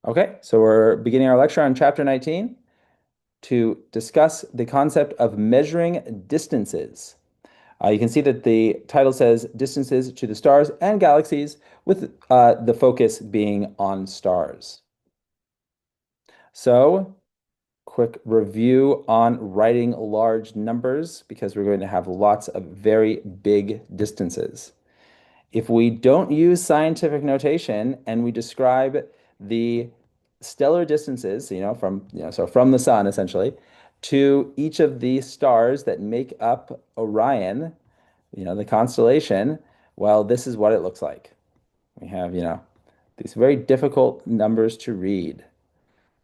Okay, so we're beginning our lecture on chapter 19 to discuss the concept of measuring distances. You can see that the title says distances to the stars and galaxies, with the focus being on stars. So, quick review on writing large numbers because we're going to have lots of very big distances. If we don't use scientific notation and we describe the stellar distances, so from the sun essentially, to each of the stars that make up Orion, the constellation, well, this is what it looks like. We have, these very difficult numbers to read.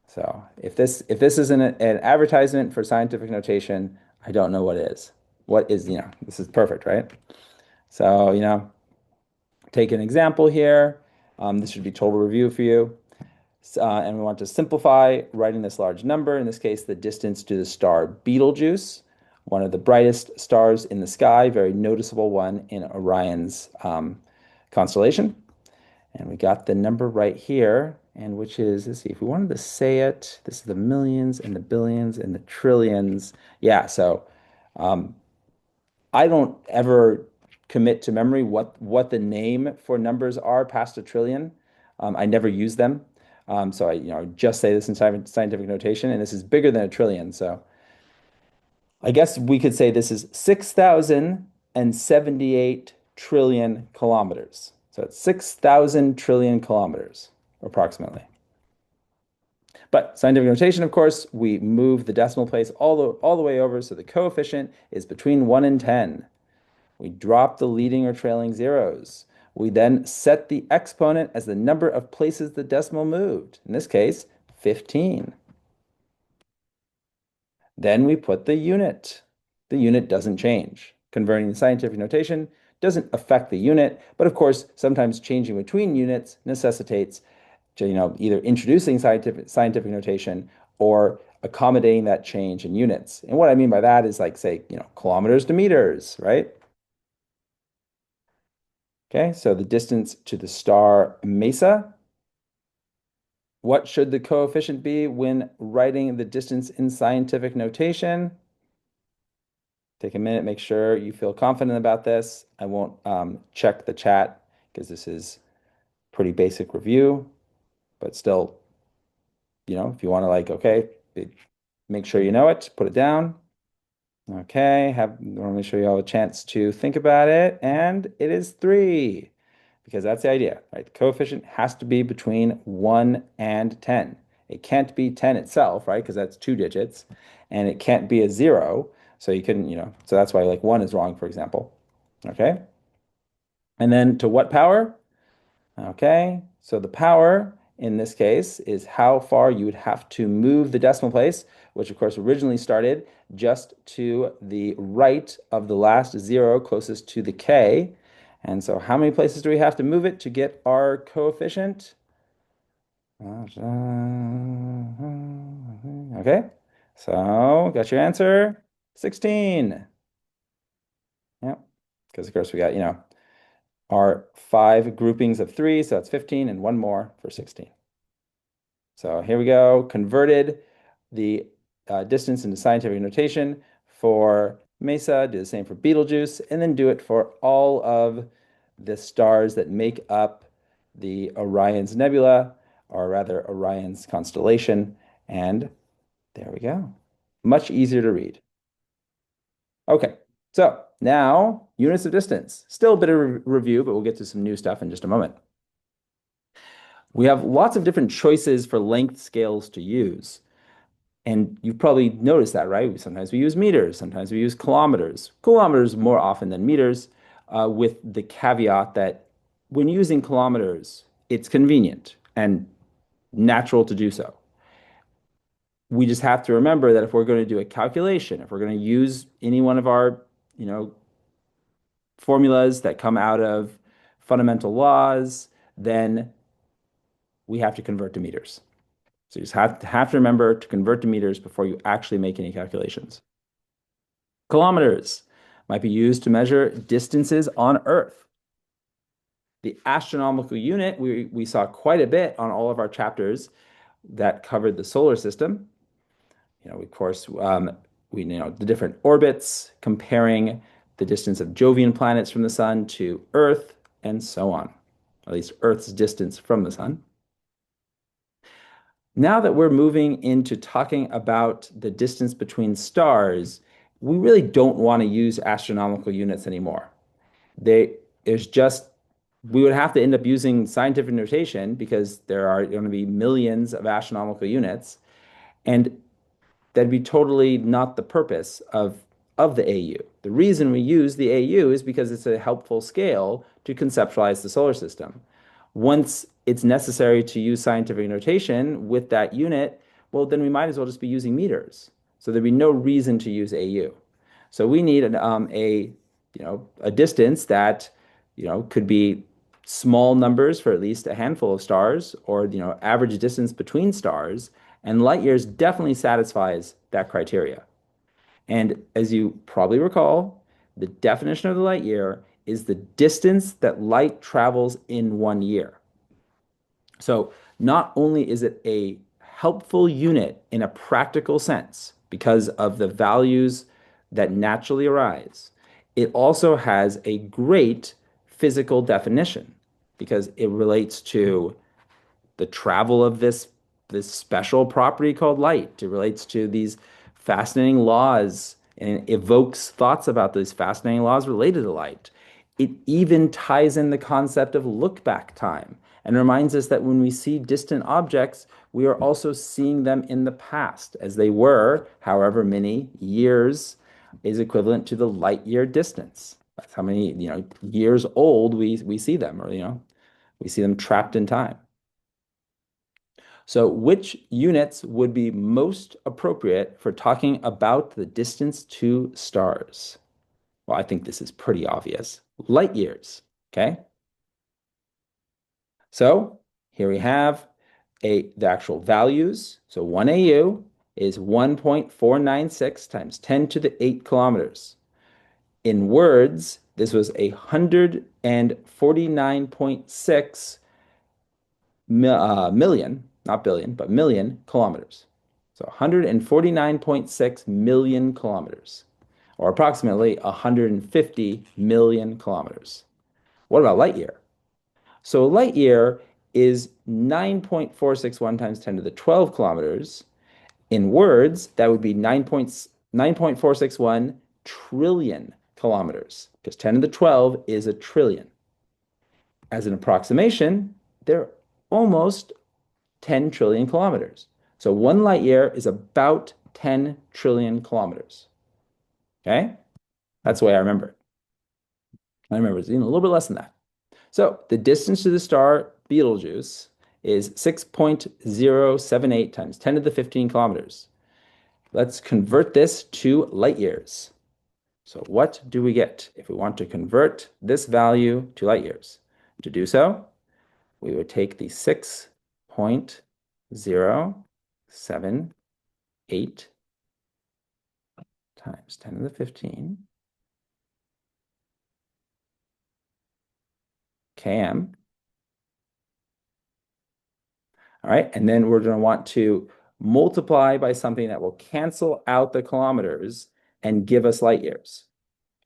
So if this isn't an advertisement for scientific notation, I don't know what is. What is, this is perfect, right? So, take an example here. This should be total review for you. And we want to simplify writing this large number, in this case, the distance to the star Betelgeuse, one of the brightest stars in the sky, very noticeable one in Orion's constellation. And we got the number right here, and which is, let's see, if we wanted to say it, this is the millions and the billions and the trillions. Yeah, so um, I don't ever commit to memory what the name for numbers are past a trillion. I never use them. So I just say this in scientific notation, and this is bigger than a trillion. So I guess we could say this is 6,078 trillion kilometers. So it's 6,000 trillion kilometers, approximately. But scientific notation, of course, we move the decimal place all the way over, so the coefficient is between 1 and 10. We drop the leading or trailing zeros. We then set the exponent as the number of places the decimal moved. In this case, 15. Then we put the unit. The unit doesn't change. Converting the scientific notation doesn't affect the unit, but of course, sometimes changing between units necessitates, either introducing scientific notation or accommodating that change in units. And what I mean by that is like, say, kilometers to meters, right? Okay, so the distance to the star Mesa. What should the coefficient be when writing the distance in scientific notation? Take a minute, make sure you feel confident about this. I won't check the chat because this is pretty basic review, but still, if you want to okay, make sure you know it, put it down. Okay, let me show you all a chance to think about it, and it is 3, because that's the idea, right? The coefficient has to be between 1 and 10. It can't be 10 itself, right? Because that's 2 digits, and it can't be a 0, so you couldn't, so that's why 1 is wrong, for example. Okay? And then to what power? Okay, so the power in this case is how far you would have to move the decimal place, which of course originally started just to the right of the last 0 closest to the K. And so how many places do we have to move it to get our coefficient? Okay, so got your answer, 16. Yep, because of course we got, our 5 groupings of 3, so that's 15, and 1 more for 16. So here we go, converted the distance into scientific notation for Mesa, do the same for Betelgeuse, and then do it for all of the stars that make up the Orion's Nebula, or rather Orion's constellation, and there we go. Much easier to read. Okay, so now units of distance. Still a bit of review, but we'll get to some new stuff in just a moment. We have lots of different choices for length scales to use. And you've probably noticed that, right? Sometimes we use meters, sometimes we use kilometers. Kilometers more often than meters, with the caveat that when using kilometers, it's convenient and natural to do so. We just have to remember that if we're going to do a calculation, if we're going to use any one of our, formulas that come out of fundamental laws, then we have to convert to meters. So you just have to remember to convert to meters before you actually make any calculations. Kilometers might be used to measure distances on Earth. The astronomical unit we saw quite a bit on all of our chapters. that covered the solar system. Of course, we know the different orbits, comparing the distance of Jovian planets from the sun to Earth, and so on, at least Earth's distance from the sun. Now that we're moving into talking about the distance between stars, we really don't want to use astronomical units anymore. They, there's just, we would have to end up using scientific notation because there are going to be millions of astronomical units. And that'd be totally not the purpose of the AU. The reason we use the AU is because it's a helpful scale to conceptualize the solar system. Once it's necessary to use scientific notation with that unit, well, then we might as well just be using meters. So there'd be no reason to use AU. So we need a distance that could be small numbers for at least a handful of stars, or average distance between stars, and light years definitely satisfies that criteria. And as you probably recall, the definition of the light year is the distance that light travels in 1 year. So not only is it a helpful unit in a practical sense because of the values that naturally arise, it also has a great physical definition because it relates to the travel of this special property called light. It relates to these fascinating laws and evokes thoughts about these fascinating laws related to light. It even ties in the concept of look back time and reminds us that when we see distant objects, we are also seeing them in the past as they were, however many years is equivalent to the light year distance. That's how many, years old we see them, or we see them trapped in time. So which units would be most appropriate for talking about the distance to stars? Well, I think this is pretty obvious. Light years, okay? So here we have the actual values. So 1 AU is 1.496 times 10 to the 8 kilometers. In words, this was 149.6 million, not billion, but million kilometers. So 149.6 million kilometers, or approximately 150 million kilometers. What about light year? So a light year is 9.461 times 10 to the 12 kilometers. In words, that would be 9.461 trillion kilometers, because 10 to the 12 is a trillion. As an approximation, they're almost 10 trillion kilometers. So 1 light year is about 10 trillion kilometers. Okay? That's the way I remember it. I remember it's even a little bit less than that. So the distance to the star Betelgeuse is 6.078 times 10 to the 15 kilometers. Let's convert this to light years. So what do we get if we want to convert this value to light years? To do so, we would take the 6.078 times 10 to the 15 km. All right, and then we're going to want to multiply by something that will cancel out the kilometers and give us light years.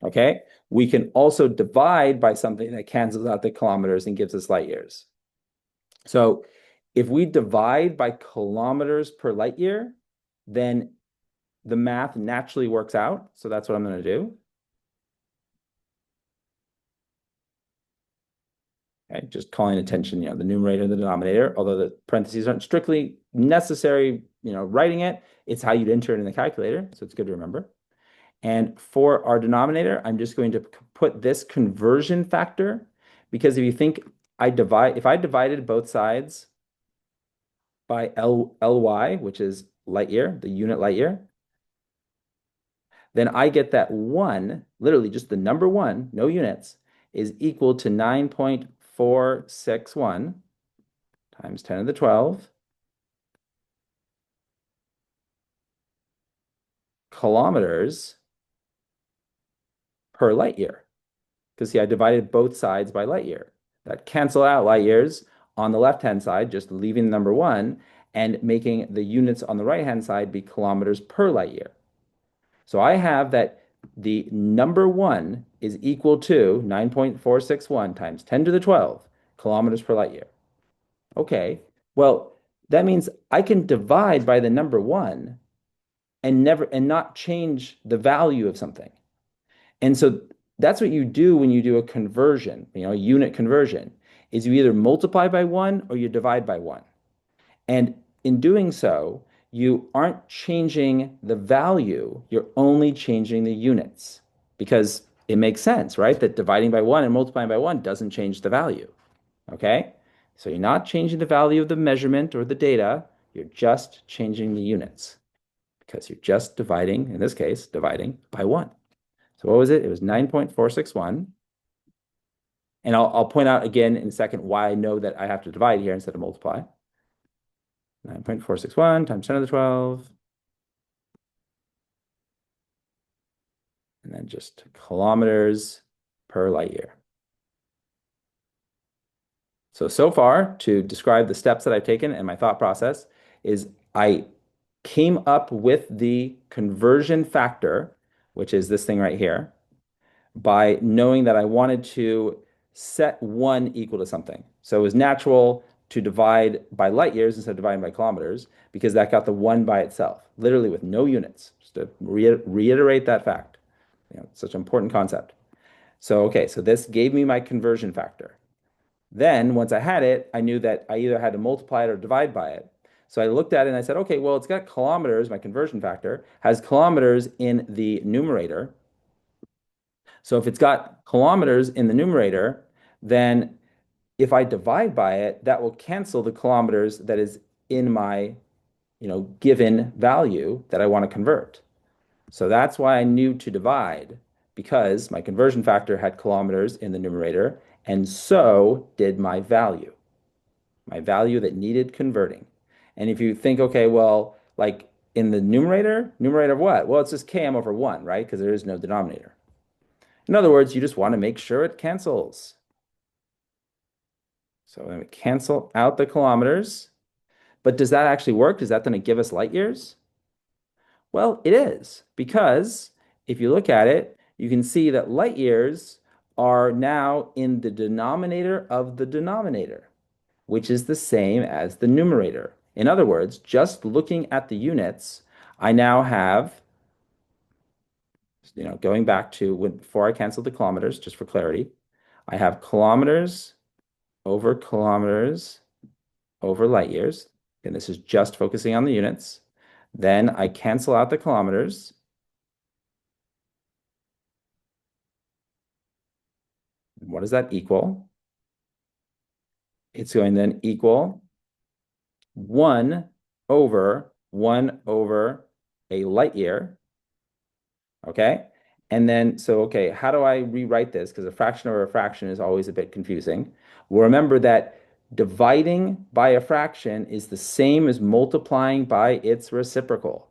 Okay, we can also divide by something that cancels out the kilometers and gives us light years. So if we divide by kilometers per light year, then the math naturally works out. So that's what I'm going to do. Okay, just calling attention, the numerator and the denominator, although the parentheses aren't strictly necessary, writing it, it's how you'd enter it in the calculator. So it's good to remember. And for our denominator, I'm just going to put this conversion factor, because if you think if I divided both sides by Ly, which is light year, the unit light year, then I get that 1, literally just the number 1, no units, is equal to 9.461 times 10 to the 12 kilometers per light year. Because see, I divided both sides by light year. That cancel out light years on the left-hand side, just leaving the number one and making the units on the right-hand side be kilometers per light year. So I have that the number one is equal to 9.461 times 10 to the 12 kilometers per light year. Okay, well, that means I can divide by the number one and not change the value of something. And so that's what you do when you do a conversion, a unit conversion, is you either multiply by one or you divide by one. And in doing so, you aren't changing the value, you're only changing the units because it makes sense, right? That dividing by one and multiplying by one doesn't change the value. Okay? So you're not changing the value of the measurement or the data, you're just changing the units because you're just dividing, in this case, dividing by one. So what was it? It was 9.461. And I'll point out again in a second why I know that I have to divide here instead of multiply. 9.461 times 10 to the 12. And then just kilometers per light year. So far, to describe the steps that I've taken and my thought process, is I came up with the conversion factor, which is this thing right here, by knowing that I wanted to set one equal to something. So it was natural to divide by light years instead of dividing by kilometers because that got the one by itself, literally with no units, just to reiterate that fact. It's such an important concept. So, okay, so this gave me my conversion factor. Then once I had it, I knew that I either had to multiply it or divide by it. So I looked at it and I said, okay, well, it's got kilometers, my conversion factor has kilometers in the numerator. So if it's got kilometers in the numerator, then if I divide by it, that will cancel the kilometers that is in my, given value that I want to convert. So that's why I knew to divide, because my conversion factor had kilometers in the numerator, and so did my value that needed converting. And if you think, okay, well, like in the numerator of what? Well, it's just km over 1, right? Because there is no denominator. In other words, you just want to make sure it cancels. So then we cancel out the kilometers. But does that actually work? Is that going to give us light years? Well, it is, because if you look at it, you can see that light years are now in the denominator of the denominator, which is the same as the numerator. In other words, just looking at the units, I now have, going back to before I canceled the kilometers, just for clarity, I have kilometers over light years. And this is just focusing on the units. Then I cancel out the kilometers. What does that equal? It's going to then equal 1 over a light year. Okay? And then, okay, how do I rewrite this? Because a fraction over a fraction is always a bit confusing. Well, remember that dividing by a fraction is the same as multiplying by its reciprocal.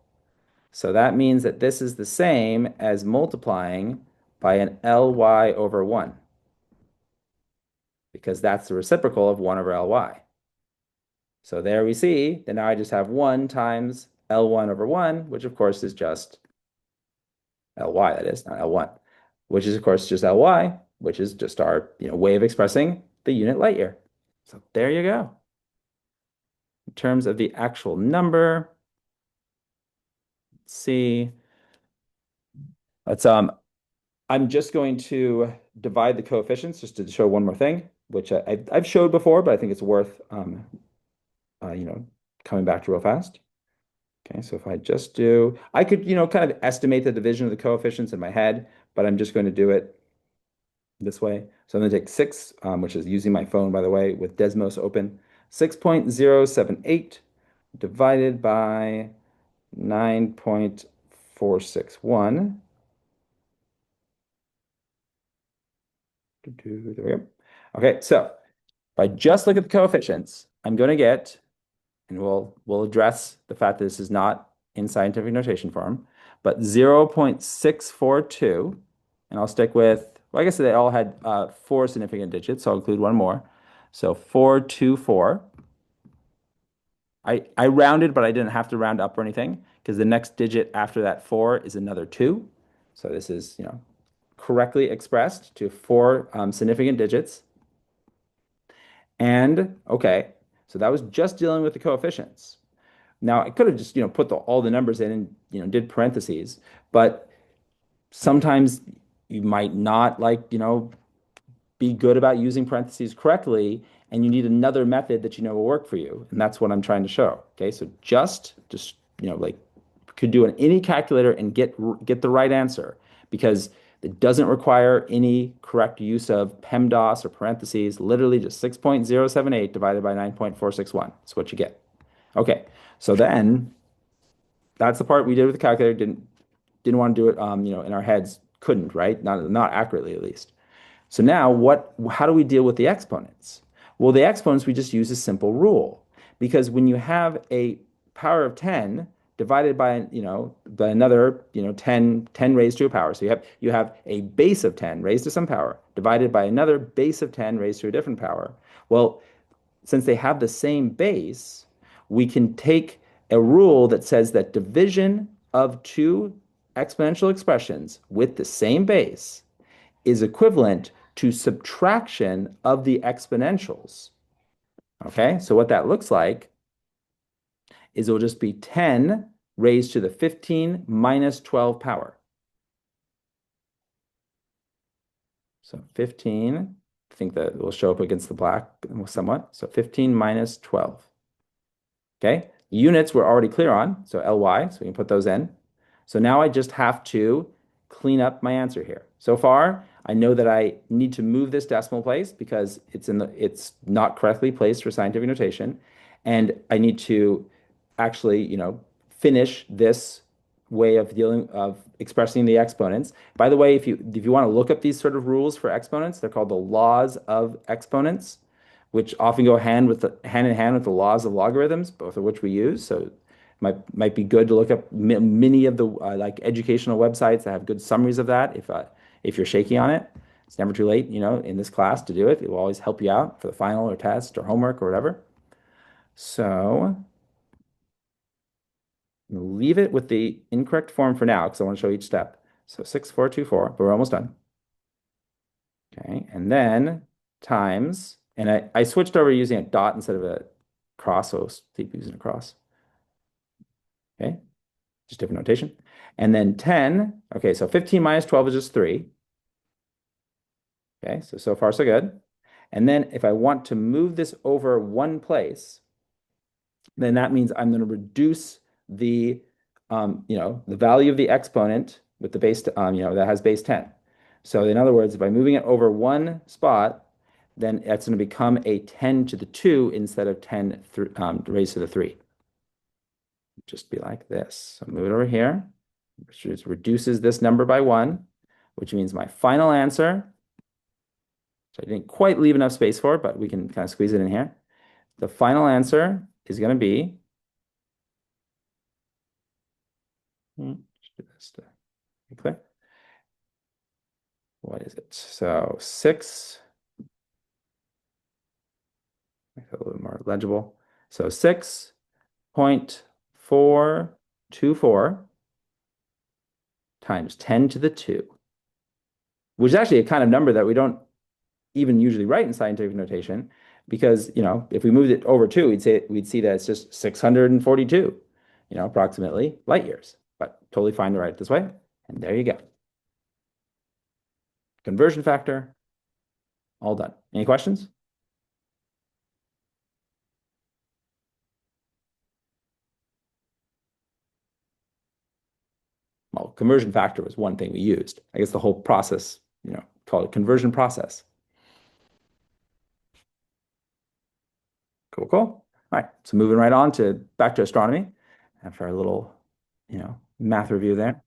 So that means that this is the same as multiplying by an Ly over 1, because that's the reciprocal of 1 over Ly. So there we see that now I just have 1 times L1 over 1, which of course is just Ly, that is, not L1, which is of course just Ly, which is just our way of expressing the unit light year. So there you go. In terms of the actual number, let's see. I'm just going to divide the coefficients just to show one more thing, which I've showed before, but I think it's worth coming back to real fast. Okay, so if I just do, I could, kind of estimate the division of the coefficients in my head, but I'm just going to do it this way. So I'm going to take 6, which is using my phone, by the way, with Desmos open, 6.078 divided by 9.461. There we go. Okay, so if I just look at the coefficients, I'm going to get, and we'll address the fact that this is not in scientific notation form, but 0.642, and I'll stick with, well, I guess they all had 4 significant digits, so I'll include one more. So 424. I rounded, but I didn't have to round up or anything because the next digit after that 4 is another 2. So this is, correctly expressed to four significant digits. And okay, so that was just dealing with the coefficients. Now I could have just, put all the numbers in and, did parentheses, but sometimes you might not like, be good about using parentheses correctly, and you need another method that you know will work for you. And that's what I'm trying to show. Okay, so just like could do an any calculator and get the right answer because it doesn't require any correct use of PEMDAS or parentheses. Literally just 6.078 divided by 9.461. That's what you get. Okay, so then that's the part we did with the calculator. Didn't want to do it, in our heads. Couldn't, right? Not accurately at least. So now how do we deal with the exponents? Well, the exponents, we just use a simple rule because when you have a power of 10 divided by another, 10 raised to a power. So you have a base of 10 raised to some power divided by another base of 10 raised to a different power. Well, since they have the same base, we can take a rule that says that division of two exponential expressions with the same base is equivalent to subtraction of the exponentials. Okay, so what that looks like is it will just be 10 raised to the 15 minus 12 power. So 15, I think that will show up against the black somewhat. So 15 minus 12. Okay, units we're already clear on, so LY, so we can put those in. So now I just have to clean up my answer here. So far, I know that I need to move this decimal place because it's not correctly placed for scientific notation, and I need to actually, finish this way of expressing the exponents. By the way, if you want to look up these sort of rules for exponents, they're called the laws of exponents, which often go hand in hand with the laws of logarithms, both of which we use. So it might be good to look up many of the like educational websites that have good summaries of that. If you're shaky on it, it's never too late, in this class to do it. It will always help you out for the final or test or homework or whatever. So leave it with the incorrect form for now because I want to show each step. So 6424, but we're almost done. Okay, and then times, and I switched over using a dot instead of a cross, so keep using a cross. Okay, just different notation. And then 10, okay, so 15 minus 12 is just 3. Okay, so far so good. And then if I want to move this over one place, then that means I'm going to reduce the value of the exponent with the base, that has base 10. So in other words, by moving it over one spot, then that's going to become a 10 to the 2 instead of 10 raised to the 3. Just be like this. So move it over here, which just reduces this number by 1, which means my final answer, so I didn't quite leave enough space for it, but we can kind of squeeze it in here. The final answer is going to be, just do this to be clear. What is it? So 6, make it a little more legible. So 6.424 times 10 to the 2, which is actually a kind of number that we don't even usually write in scientific notation because, if we moved it over 2, we'd see that it's just 642, approximately light years, but totally fine to write it this way. And there you go. Conversion factor, all done. Any questions? Well, conversion factor was one thing we used. I guess the whole process, call it conversion process. Cool, cool. All right, so moving right on to back to astronomy after our little, math review there.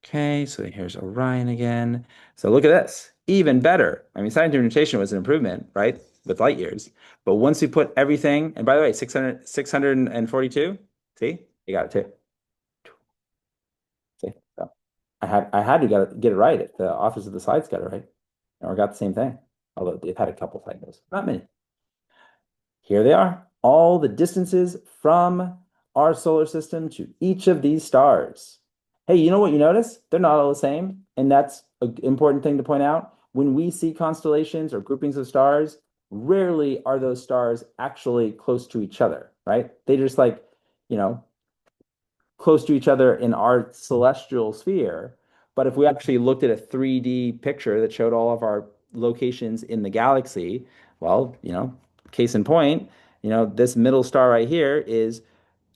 Okay, so here's Orion again. So look at this, even better. I mean, scientific notation was an improvement, right, with light years. But once we put everything, and by the way, 642, see, you got it too. See? So I had to get it right. The authors of the slides got it right, or got the same thing. Although they've had a couple typos, not many. Here they are, all the distances from our solar system to each of these stars. Hey, you know what you notice? They're not all the same, and that's an important thing to point out. When we see constellations or groupings of stars, rarely are those stars actually close to each other, right? They just like, you know, close to each other in our celestial sphere. But if we actually looked at a 3D picture that showed all of our locations in the galaxy, well, case in point, this middle star right here is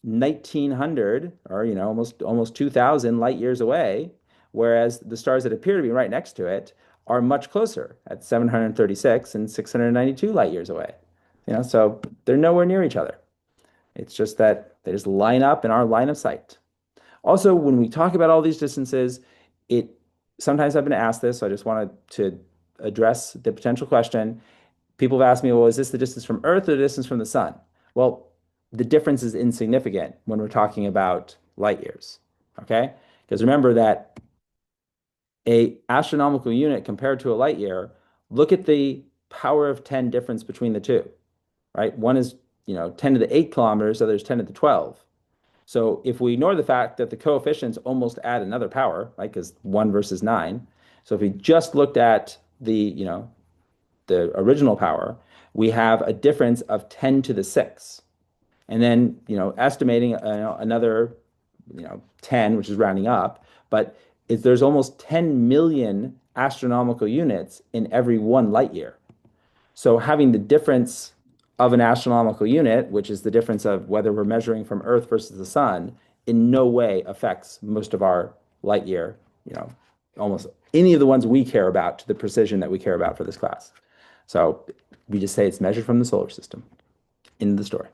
1900 or almost 2000 light years away, whereas the stars that appear to be right next to it are much closer at 736 and 692 light years away. So they're nowhere near each other. It's just that they just line up in our line of sight. Also, when we talk about all these distances, it sometimes I've been asked this, so I just wanted to address the potential question. People have asked me, well, is this the distance from Earth or the distance from the sun? Well, the difference is insignificant when we're talking about light years, okay? Because remember that a astronomical unit compared to a light year, look at the power of 10 difference between the two, right? One is, 10 to the 8 kilometers, the other is 10 to the 12. So if we ignore the fact that the coefficients almost add another power, right? Because 1 versus 9. So if we just looked at the original power, we have a difference of 10 to the 6. And then, estimating another, 10, which is rounding up, but there's almost 10 million astronomical units in every 1 light year. So having the difference of an astronomical unit, which is the difference of whether we're measuring from Earth versus the sun, in no way affects most of our light year, almost any of the ones we care about to the precision that we care about for this class. So we just say it's measured from the solar system in the story.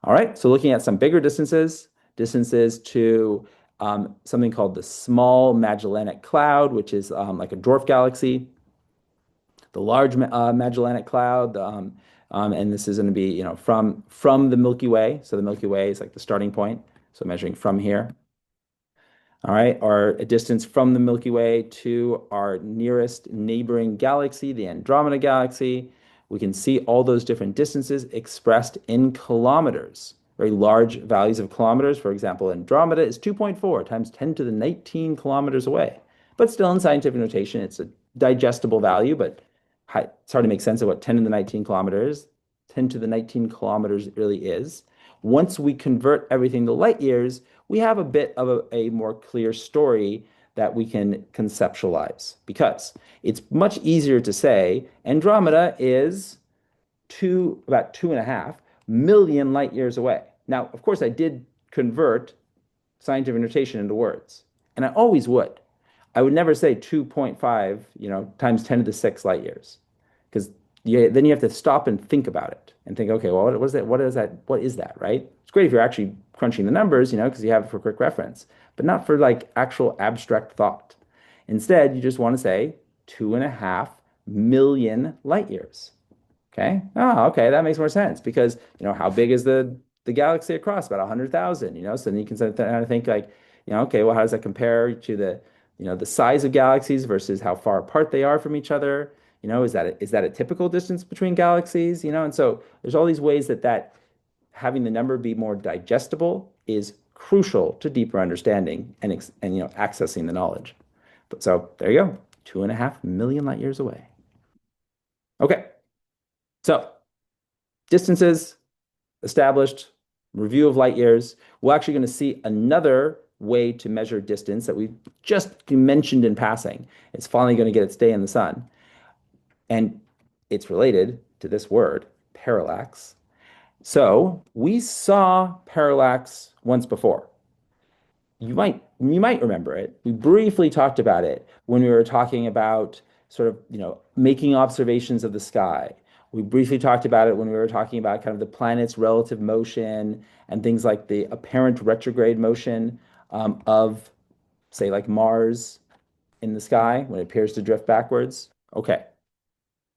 All right, so looking at some bigger distances to something called the Small Magellanic Cloud, which is like a dwarf galaxy, the Large Magellanic Cloud, and this is going to be from the Milky Way. So the Milky Way is like the starting point. So measuring from here. All right, our distance from the Milky Way to our nearest neighboring galaxy, the Andromeda Galaxy. We can see all those different distances expressed in kilometers, very large values of kilometers. For example, Andromeda is 2.4 times 10 to the 19 kilometers away. But still in scientific notation, it's a digestible value, but it's hard to make sense of what 10 to the 19 kilometers, 10 to the 19 kilometers really is. Once we convert everything to light years, we have a bit of a more clear story that we can conceptualize because it's much easier to say Andromeda is about 2.5 million light years away. Now, of course, I did convert scientific notation into words, and I always would. I would never say 2.5, times 10 to the 6 light years, because then you have to stop and think about it and think, okay, well, what is that? What is that? What is that, right? It's great if you're actually crunching the numbers, because you have it for quick reference, but not for like actual abstract thought. Instead, you just want to say 2.5 million light years. Okay. Oh, okay. That makes more sense because, how big is the galaxy across? About 100,000, so then you can kind of think like, okay, well, how does that compare to the size of galaxies versus how far apart they are from each other? Is that a typical distance between galaxies? And so there's all these ways that having the number be more digestible is crucial to deeper understanding and accessing the knowledge. But so there you go, 2.5 million light years away. Okay, so distances established, review of light years. We're actually going to see another way to measure distance that we just mentioned in passing. It's finally going to get its day in the sun. And it's related to this word, parallax. So we saw parallax once before. You might remember it. We briefly talked about it when we were talking about sort of, making observations of the sky. We briefly talked about it when we were talking about kind of the planet's relative motion and things like the apparent retrograde motion of, say, like Mars in the sky when it appears to drift backwards. Okay,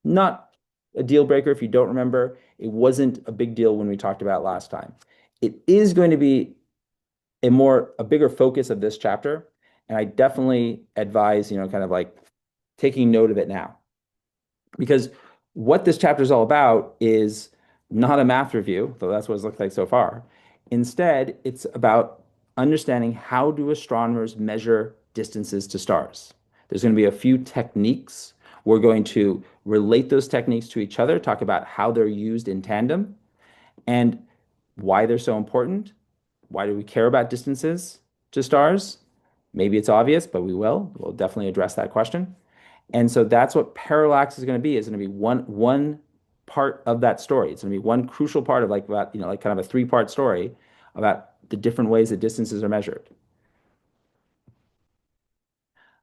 not a deal breaker if you don't remember. It wasn't a big deal when we talked about it last time. It is going to be a bigger focus of this chapter, And I definitely advise, kind of like taking note of it now. Because what this chapter is all about is not a math review, though that's what it's looked like so far. Instead, it's about understanding how do astronomers measure distances to stars. There's going to be a few techniques. We're going to relate those techniques to each other, talk about how they're used in tandem, and why they're so important. Why do we care about distances to stars? Maybe it's obvious, but we will. We'll definitely address that question. And so that's what parallax is going to be. Is going to be one part of that story. It's going to be one crucial part of like about, like kind of a three-part story about the different ways that distances are measured.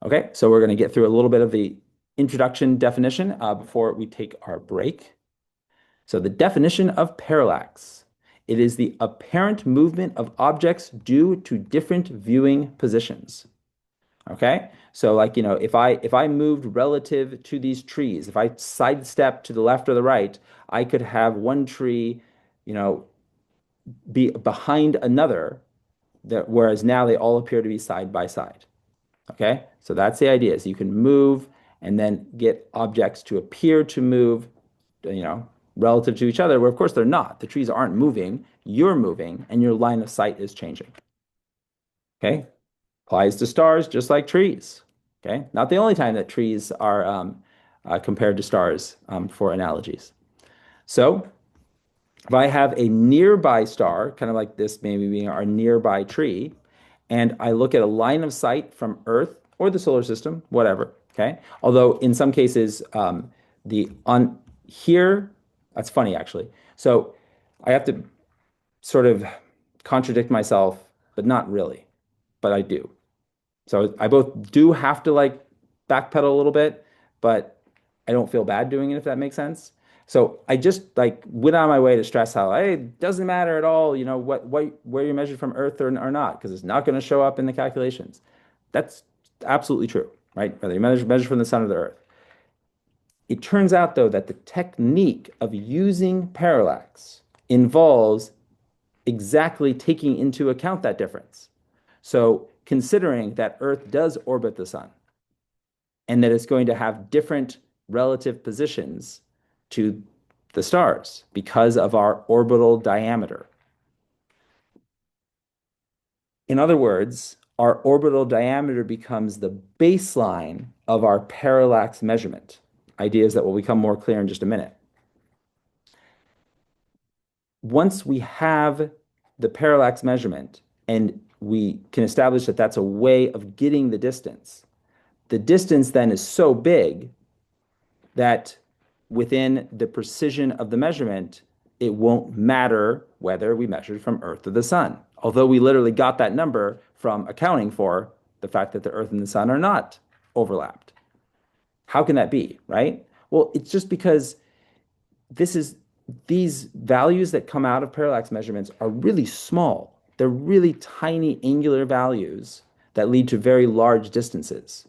Okay, so we're going to get through a little bit of the introduction definition before we take our break. So the definition of parallax. It is the apparent movement of objects due to different viewing positions. Okay. So like, if I moved relative to these trees, if I sidestep to the left or the right, I could have one tree, you know, be behind another that whereas now they all appear to be side by side. Okay. So that's the idea is you can move and then get objects to appear to move, you know, relative to each other, where of course they're not. The trees aren't moving, you're moving, and your line of sight is changing. Okay. Applies to stars just like trees. Okay, not the only time that trees are compared to stars for analogies. So if I have a nearby star, kind of like this maybe being our nearby tree, and I look at a line of sight from Earth or the solar system, whatever. Okay, although in some cases the on here, that's funny actually. So I have to sort of contradict myself, but not really, but I do. So I both do have to like backpedal a little bit, but I don't feel bad doing it if that makes sense. So I just like went on my way to stress how hey, it doesn't matter at all, what where you're measured from Earth or not, because it's not going to show up in the calculations. That's absolutely true, right? Whether you measure from the sun or the Earth. It turns out though that the technique of using parallax involves exactly taking into account that difference. So considering that Earth does orbit the sun and that it's going to have different relative positions to the stars because of our orbital diameter. In other words, our orbital diameter becomes the baseline of our parallax measurement. Ideas that will become more clear in just a minute. Once we have the parallax measurement and we can establish that that's a way of getting the distance then is so big that within the precision of the measurement, it won't matter whether we measured from Earth or the sun. Although we literally got that number from accounting for the fact that the Earth and the sun are not overlapped. How can that be, right? Well, it's just because this is these values that come out of parallax measurements are really small. They're really tiny angular values that lead to very large distances.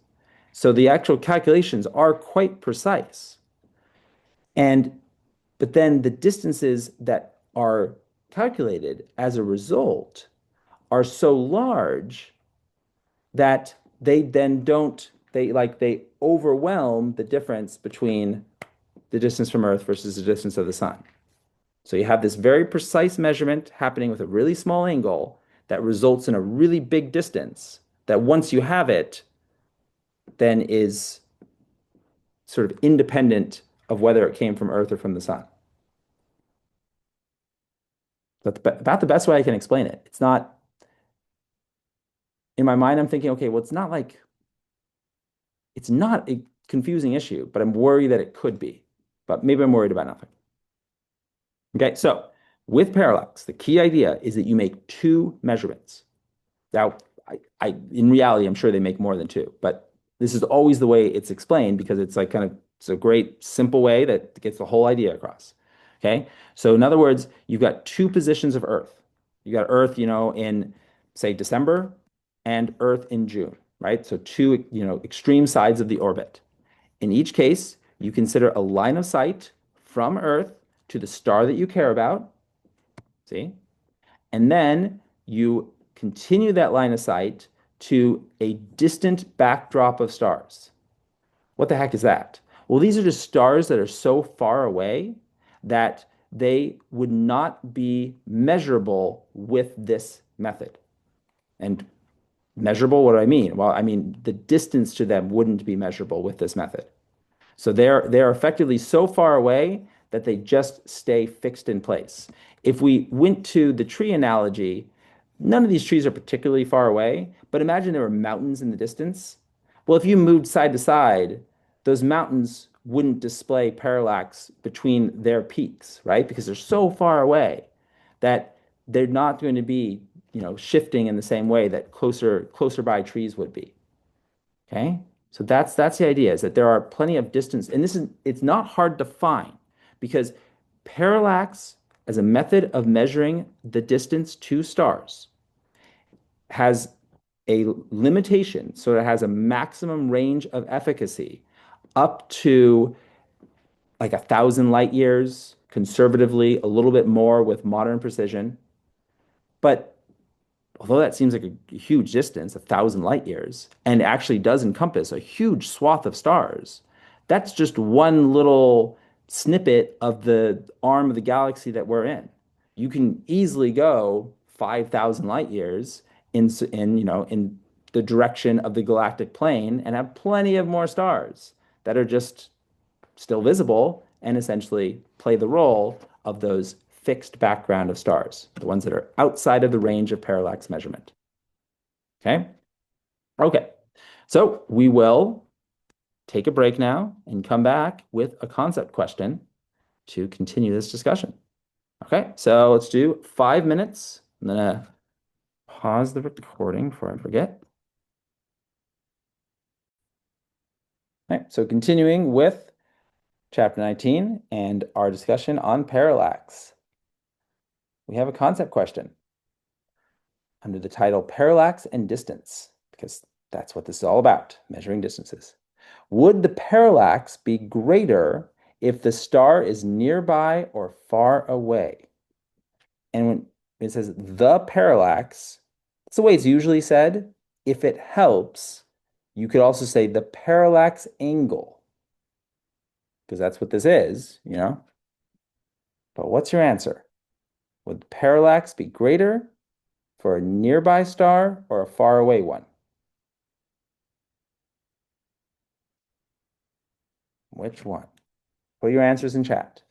So the actual calculations are quite precise. And but then the distances that are calculated as a result are so large that they then don't they overwhelm the difference between the distance from Earth versus the distance of the sun. So you have this very precise measurement happening with a really small angle that results in a really big distance that once you have it, then is sort of independent of whether it came from Earth or from the sun. That's about the best way I can explain it. It's not, in my mind, I'm thinking, okay, well, it's not a confusing issue, but I'm worried that it could be. But maybe I'm worried about nothing. Okay, so with parallax, the key idea is that you make two measurements. Now, in reality, I'm sure they make more than two, but this is always the way it's explained because it's like it's a great simple way that gets the whole idea across. Okay, so in other words, you've got two positions of Earth. You got Earth, in say December and Earth in June, right? So two, extreme sides of the orbit. In each case, you consider a line of sight from Earth to the star that you care about. See? And then you continue that line of sight to a distant backdrop of stars. What the heck is that? Well, these are just stars that are so far away that they would not be measurable with this method. And measurable, what do I mean? Well, I mean the distance to them wouldn't be measurable with this method. So they're effectively so far away that they just stay fixed in place. If we went to the tree analogy, none of these trees are particularly far away, but imagine there were mountains in the distance. Well, if you moved side to side, those mountains wouldn't display parallax between their peaks, right? Because they're so far away that they're not going to be, shifting in the same way that closer by trees would be. Okay? So that's the idea is that there are plenty of distance, and it's not hard to find because parallax as a method of measuring the distance to stars has a limitation, so it has a maximum range of efficacy up to like 1,000 light years, conservatively, a little bit more with modern precision. But although that seems like a huge distance, 1,000 light years, and actually does encompass a huge swath of stars, that's just one little snippet of the arm of the galaxy that we're in. You can easily go 5,000 light years in the direction of the galactic plane and have plenty of more stars that are just still visible and essentially play the role of those fixed background of stars, the ones that are outside of the range of parallax measurement. Okay? Okay. So we will take a break now and come back with a concept question to continue this discussion. Okay, so let's do 5 minutes. I'm gonna pause the recording before I forget. All right, so continuing with chapter 19 and our discussion on parallax. We have a concept question under the title Parallax and Distance, because that's what this is all about, measuring distances. Would the parallax be greater if the star is nearby or far away? And when it says the parallax, that's the way it's usually said. If it helps, you could also say the parallax angle, because that's what this is, But what's your answer? Would the parallax be greater for a nearby star or a far away one? Which one? Put your answers in chat.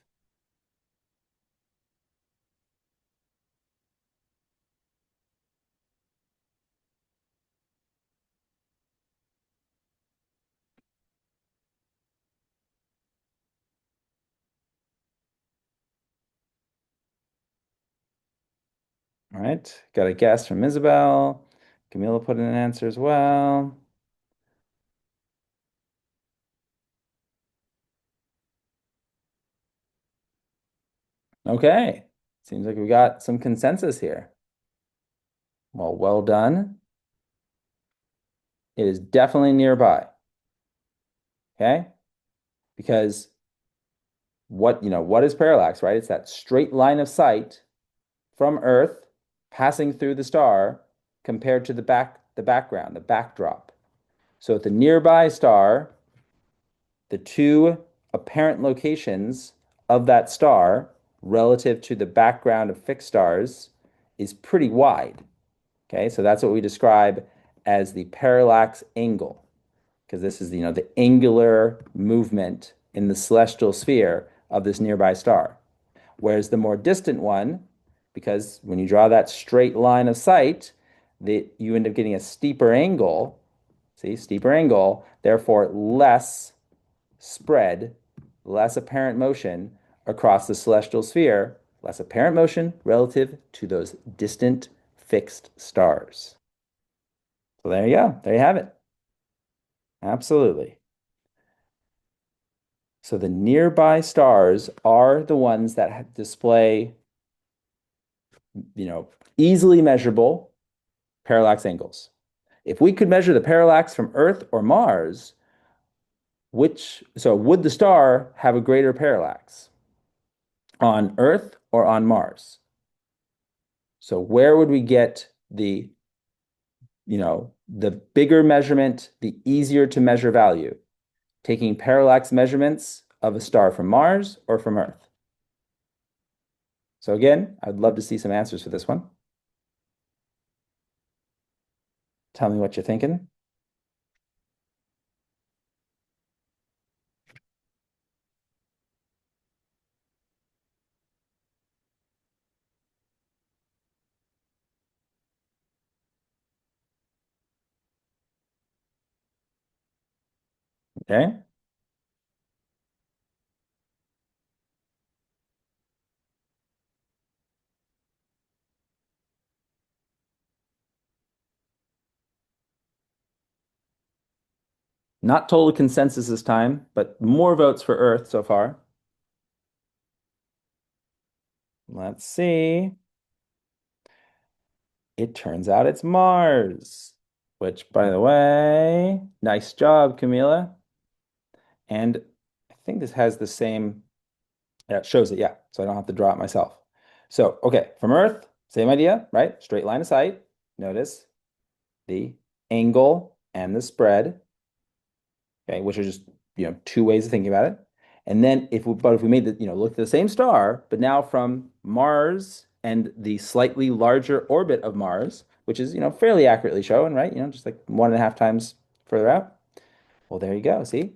All right, got a guess from Isabel. Camila put in an answer as well. Okay, seems like we got some consensus here. Well done. It is definitely nearby. Okay, because what is parallax, right? It's that straight line of sight from Earth passing through the star compared to the background, the backdrop. So at the nearby star, the two apparent locations of that star relative to the background of fixed stars is pretty wide. Okay, so that's what we describe as the parallax angle, because this is the angular movement in the celestial sphere of this nearby star. Whereas the more distant one, because when you draw that straight line of sight, you end up getting a steeper angle. See, steeper angle, therefore less spread, less apparent motion across the celestial sphere, less apparent motion relative to those distant fixed stars. So there you go. There you have it. Absolutely. So the nearby stars are the ones that display, easily measurable parallax angles. If we could measure the parallax from Earth or Mars, would the star have a greater parallax on Earth or on Mars? So where would we get the the bigger measurement, the easier to measure value, taking parallax measurements of a star from Mars or from Earth? So again, I'd love to see some answers for this one. Tell me what you're thinking. Okay. Not total consensus this time, but more votes for Earth so far. Let's see. It turns out it's Mars, which, by the way, nice job, Camila. And I think this has the same, yeah, it shows it, yeah, so I don't have to draw it myself. So, okay, from Earth, same idea, right? Straight line of sight. Notice the angle and the spread, okay, which are just, two ways of thinking about it. And then if we made the, look at the same star, but now from Mars and the slightly larger orbit of Mars, which is, fairly accurately shown, right? Just like 1.5 times further out. Well, there you go. See,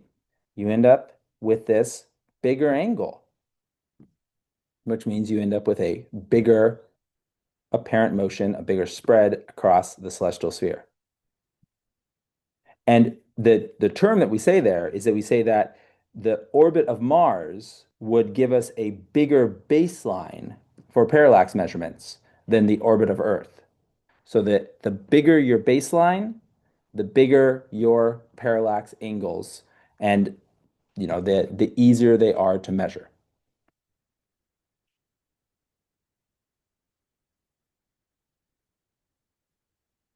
you end up with this bigger angle, which means you end up with a bigger apparent motion, a bigger spread across the celestial sphere. And the term that we say there is that we say that the orbit of Mars would give us a bigger baseline for parallax measurements than the orbit of Earth. So that the bigger your baseline, the bigger your parallax angles, and the easier they are to measure.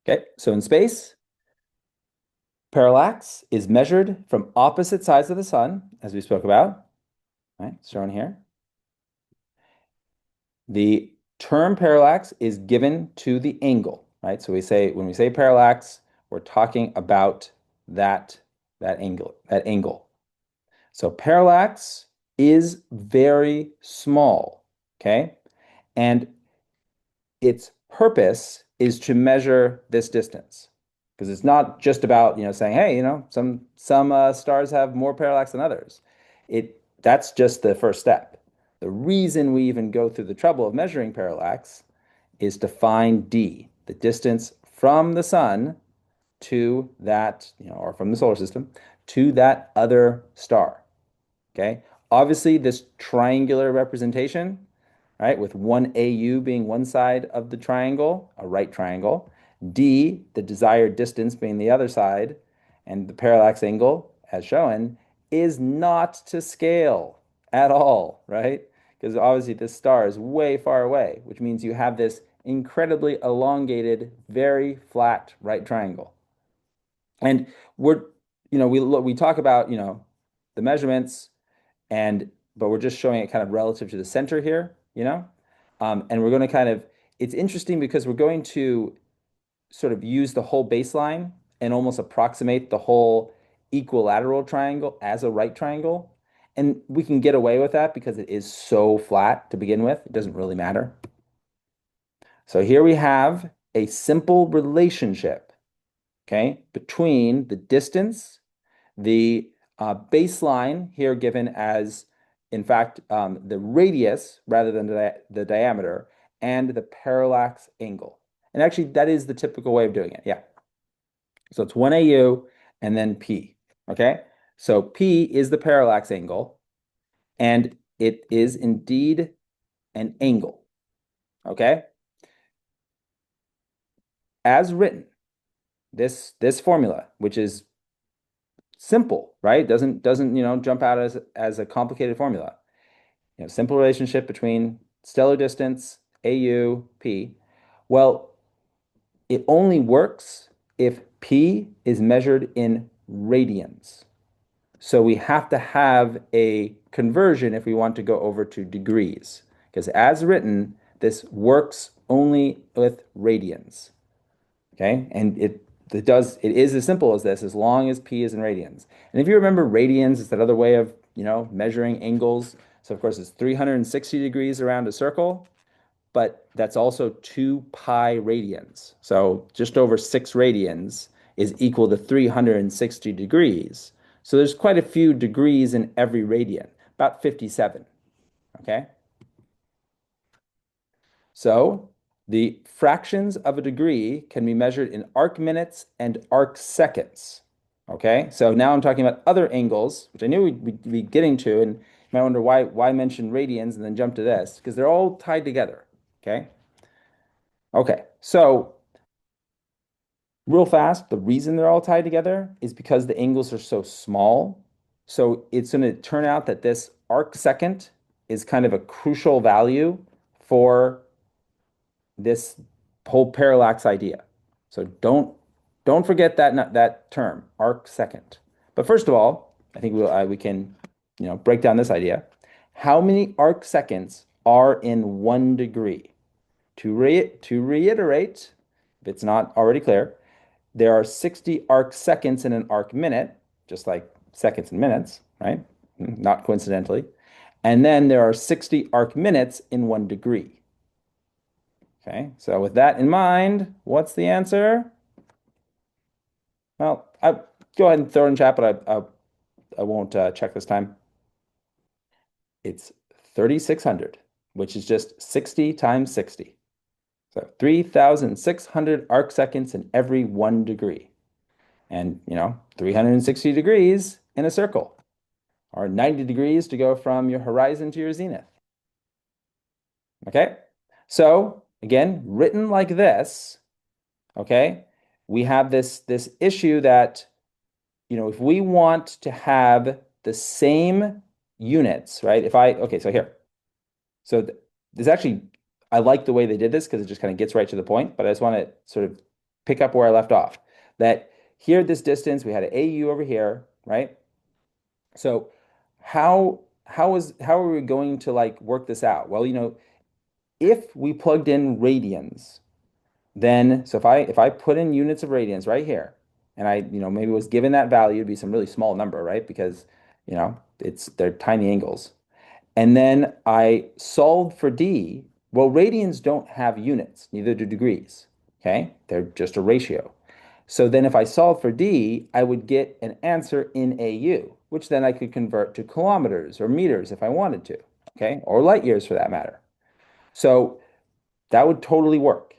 Okay, so in space, parallax is measured from opposite sides of the sun, as we spoke about, right? Shown here. The term parallax is given to the angle, right? So when we say parallax, we're talking about that angle. So parallax is very small, okay? And its purpose is to measure this distance because it's not just about saying, hey, some stars have more parallax than others. That's just the first step. The reason we even go through the trouble of measuring parallax is to find d, the distance from the sun to that, or from the solar system to that other star. Okay. Obviously, this triangular representation, right, with one AU being one side of the triangle, a right triangle, D, the desired distance being the other side, and the parallax angle, as shown, is not to scale at all, right? Because obviously this star is way far away, which means you have this incredibly elongated, very flat right triangle. And we're, we talk about, the measurements but we're just showing it kind of relative to the center here. And we're going to it's interesting because we're going to sort of use the whole baseline and almost approximate the whole equilateral triangle as a right triangle. And we can get away with that because it is so flat to begin with. It doesn't really matter. So here we have a simple relationship, okay, between the distance, the baseline here given as, in fact, the radius rather than the diameter, and the parallax angle. And actually, that is the typical way of doing it. Yeah. So it's 1 AU and then P. Okay. So P is the parallax angle, and it is indeed an angle. Okay. As written, this formula, which is simple, right? Doesn't jump out as a complicated formula. Simple relationship between stellar distance, AU, P. Well, it only works if P is measured in radians. So we have to have a conversion if we want to go over to degrees. Because as written, this works only with radians. Okay? And it is as simple as this, as long as P is in radians. And if you remember, radians is that other way of, measuring angles. So of course it's 360 degrees around a circle, but that's also 2 pi radians. So just over 6 radians is equal to 360 degrees. So there's quite a few degrees in every radian, about 57. Okay. So the fractions of a degree can be measured in arc minutes and arc seconds. Okay, so now I'm talking about other angles, which I knew we'd be getting to, and you might wonder why mention radians and then jump to this, because they're all tied together. Okay, okay, so real fast, the reason they're all tied together is because the angles are so small. So it's going to turn out that this arc second is kind of a crucial value for this whole parallax idea. So don't forget that term, arc second. But first of all, I think we can break down this idea. How many arc seconds are in 1 degree? To reiterate, if it's not already clear, there are 60 arc seconds in an arc minute, just like seconds and minutes, right? Not coincidentally. And then there are 60 arc minutes in 1 degree. Okay, so with that in mind, what's the answer? Well, go ahead and throw it in chat, but I won't check this time. It's 3,600, which is just 60 times 60. So 3,600 arc seconds in every 1 degree. And, 360 degrees in a circle, or 90 degrees to go from your horizon to your zenith. Okay? So, again, written like this, okay, we have this issue that, if we want to have the same units, right? Okay, so here. So this actually, I like the way they did this because it just kind of gets right to the point, but I just want to sort of pick up where I left off. That here at this distance, we had an AU over here, right? So how are we going to like work this out? Well, if we plugged in radians, then so if I put in units of radians right here, and I maybe was given that value to be some really small number, right? Because they're tiny angles. And then I solved for d. Well, radians don't have units, neither do degrees. Okay, they're just a ratio. So then if I solve for d, I would get an answer in AU, which then I could convert to kilometers or meters if I wanted to, okay, or light years for that matter. So that would totally work.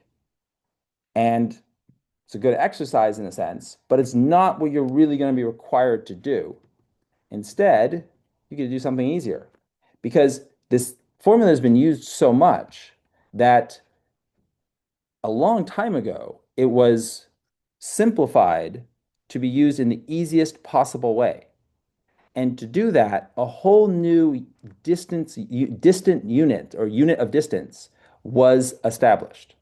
And it's a good exercise in a sense, but it's not what you're really going to be required to do. Instead, you could do something easier because this formula has been used so much that a long time ago it was simplified to be used in the easiest possible way. And to do that, a whole new distant unit or unit of distance was established.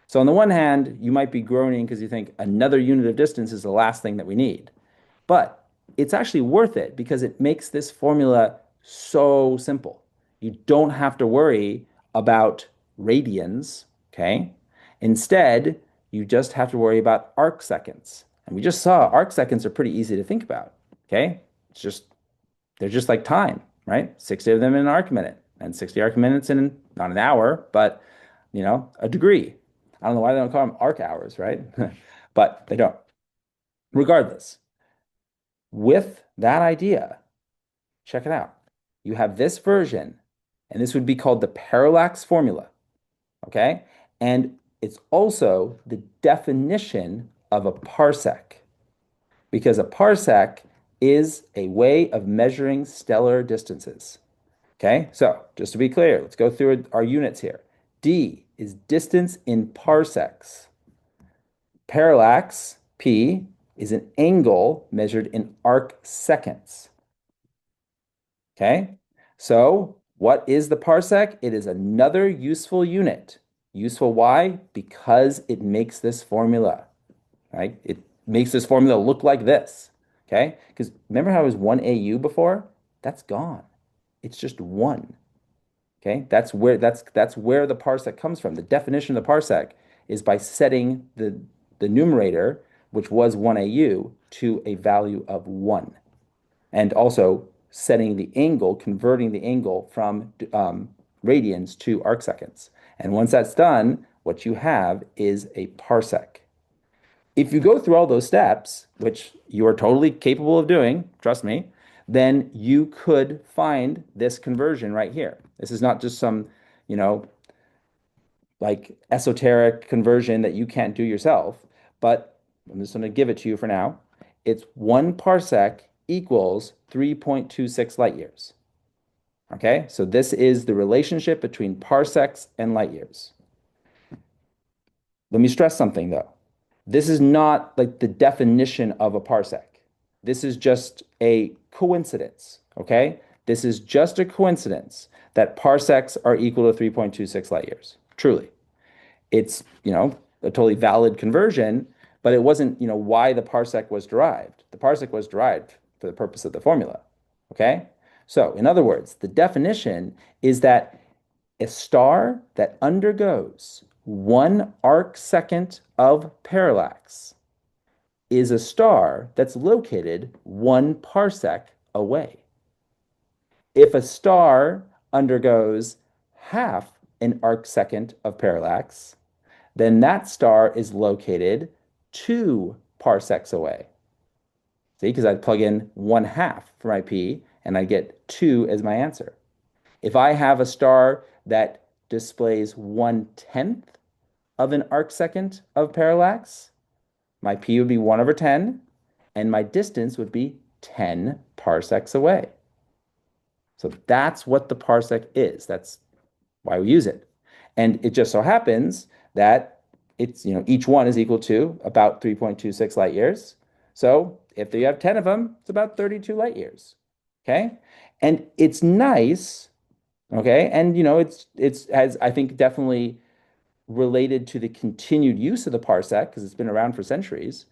So on the one hand, you might be groaning because you think another unit of distance is the last thing that we need. But it's actually worth it because it makes this formula so simple. You don't have to worry about radians, okay? Instead, you just have to worry about arc seconds. And we just saw arc seconds are pretty easy to think about, okay? They're just like time, right? 60 of them in an arc minute and 60 arc minutes in not an hour, but a degree. I don't know why they don't call them arc hours, right? But they don't. Regardless, with that idea, check it out. You have this version, and this would be called the parallax formula, okay? And it's also the definition of a parsec, because a parsec is a way of measuring stellar distances. Okay, so just to be clear, let's go through our units here. D is distance in parsecs. Parallax, P, is an angle measured in arc seconds. Okay, so what is the parsec? It is another useful unit. Useful why? Because it makes this formula, right? It makes this formula look like this. Okay, because remember how it was 1 AU before? That's gone. It's just one. Okay, that's where the parsec comes from. The definition of the parsec is by setting the numerator which was 1 AU, to a value of 1. And also setting the angle, converting the angle from radians to arcseconds. And once that's done, what you have is a parsec. If you go through all those steps, which you are totally capable of doing, trust me, then you could find this conversion right here. This is not just some, you know, like esoteric conversion that you can't do yourself, but I'm just going to give it to you for now. It's 1 parsec equals 3.26 light years. Okay, so this is the relationship between parsecs and light years. Let me stress something though. This is not like the definition of a parsec. This is just a coincidence, okay? This is just a coincidence that parsecs are equal to 3.26 light years. Truly. It's, a totally valid conversion, but it wasn't, why the parsec was derived. The parsec was derived for the purpose of the formula, okay? So, in other words, the definition is that a star that undergoes 1 arcsecond of parallax is a star that's located 1 parsec away. If a star undergoes half an arcsecond of parallax, then that star is located 2 parsecs away. See, because I'd plug in 1/2 for my P and I get 2 as my answer. If I have a star that displays 1/10 of an arcsecond of parallax, my P would be 1/10, and my distance would be 10 parsecs away. So that's what the parsec is. That's why we use it. And it just so happens that it's, each one is equal to about 3.26 light years. So if you have 10 of them, it's about 32 light years. Okay. And it's nice. Okay. And, it's has, I think, definitely related to the continued use of the parsec, because it's been around for centuries,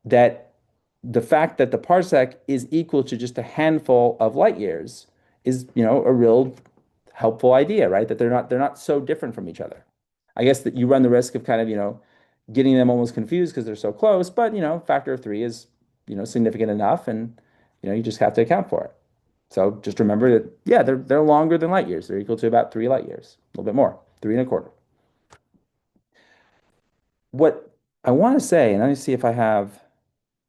that the fact that the parsec is equal to just a handful of light years is, a real helpful idea, right? That they're not so different from each other. I guess that you run the risk of kind of, getting them almost confused because they're so close, but factor of 3 is, significant enough, and you just have to account for it. So just remember that, yeah, they're longer than light years. They're equal to about 3 light years, a little bit more, 3 1/4. What I want to say, and let me see if I have,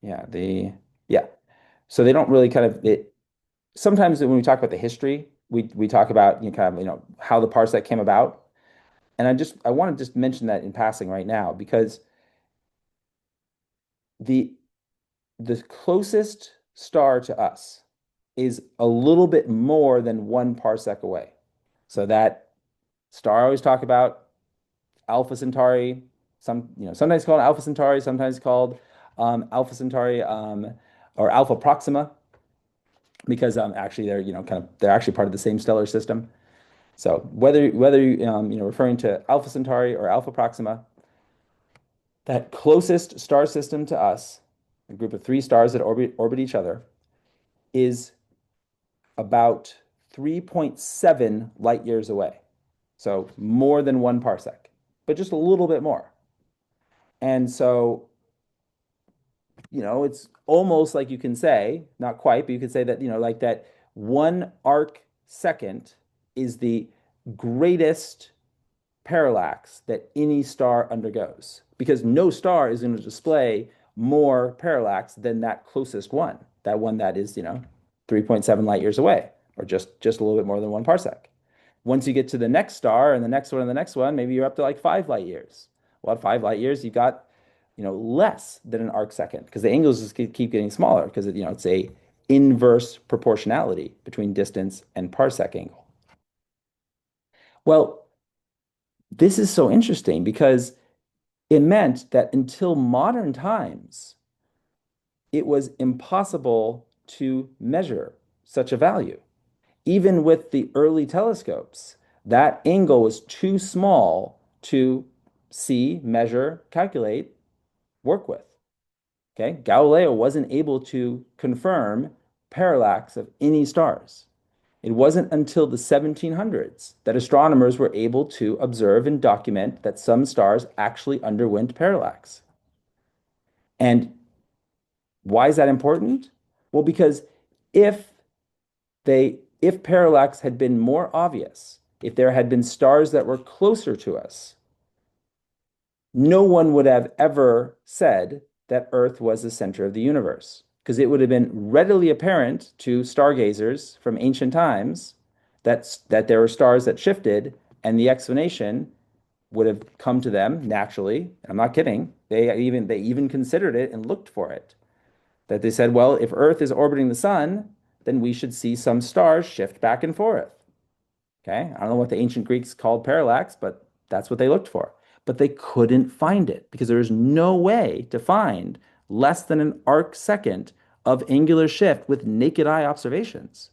yeah, yeah. So they don't really kind of it. Sometimes when we talk about the history, we talk about kind of how the parsec came about, and I want to just mention that in passing right now because the the closest star to us is a little bit more than 1 parsec away. So that star I always talk about, Alpha Centauri, sometimes called Alpha Centauri, sometimes called Alpha Centauri or Alpha Proxima, because actually they're actually part of the same stellar system. So whether referring to Alpha Centauri or Alpha Proxima, that closest star system to us, a group of 3 stars that orbit each other, is about 3.7 light years away. So more than 1 parsec, but just a little bit more. And so, it's almost like you can say, not quite, but you could say that, like that 1 arcsecond is the greatest parallax that any star undergoes, because no star is going to display more parallax than that closest one, that one that is, 3.7 light years away, or just a little bit more than 1 parsec. Once you get to the next star and the next one and the next one, maybe you're up to like 5 light years. Well, at 5 light years, you've got, less than an arcsecond, because the angles just keep getting smaller, because it's a inverse proportionality between distance and parsec angle. Well, this is so interesting because it meant that until modern times, it was impossible to measure such a value. Even with the early telescopes, that angle was too small to see, measure, calculate, work with. Okay, Galileo wasn't able to confirm parallax of any stars. It wasn't until the 1700s that astronomers were able to observe and document that some stars actually underwent parallax. And why is that important? Well, because if if parallax had been more obvious, if there had been stars that were closer to us, no one would have ever said that Earth was the center of the universe, because it would have been readily apparent to stargazers from ancient times that there were stars that shifted, and the explanation would have come to them naturally. I'm not kidding. They even considered it and looked for it. That they said, well, if Earth is orbiting the sun, then we should see some stars shift back and forth. Okay. I don't know what the ancient Greeks called parallax, but that's what they looked for. But they couldn't find it because there is no way to find less than an arc second of angular shift with naked eye observations.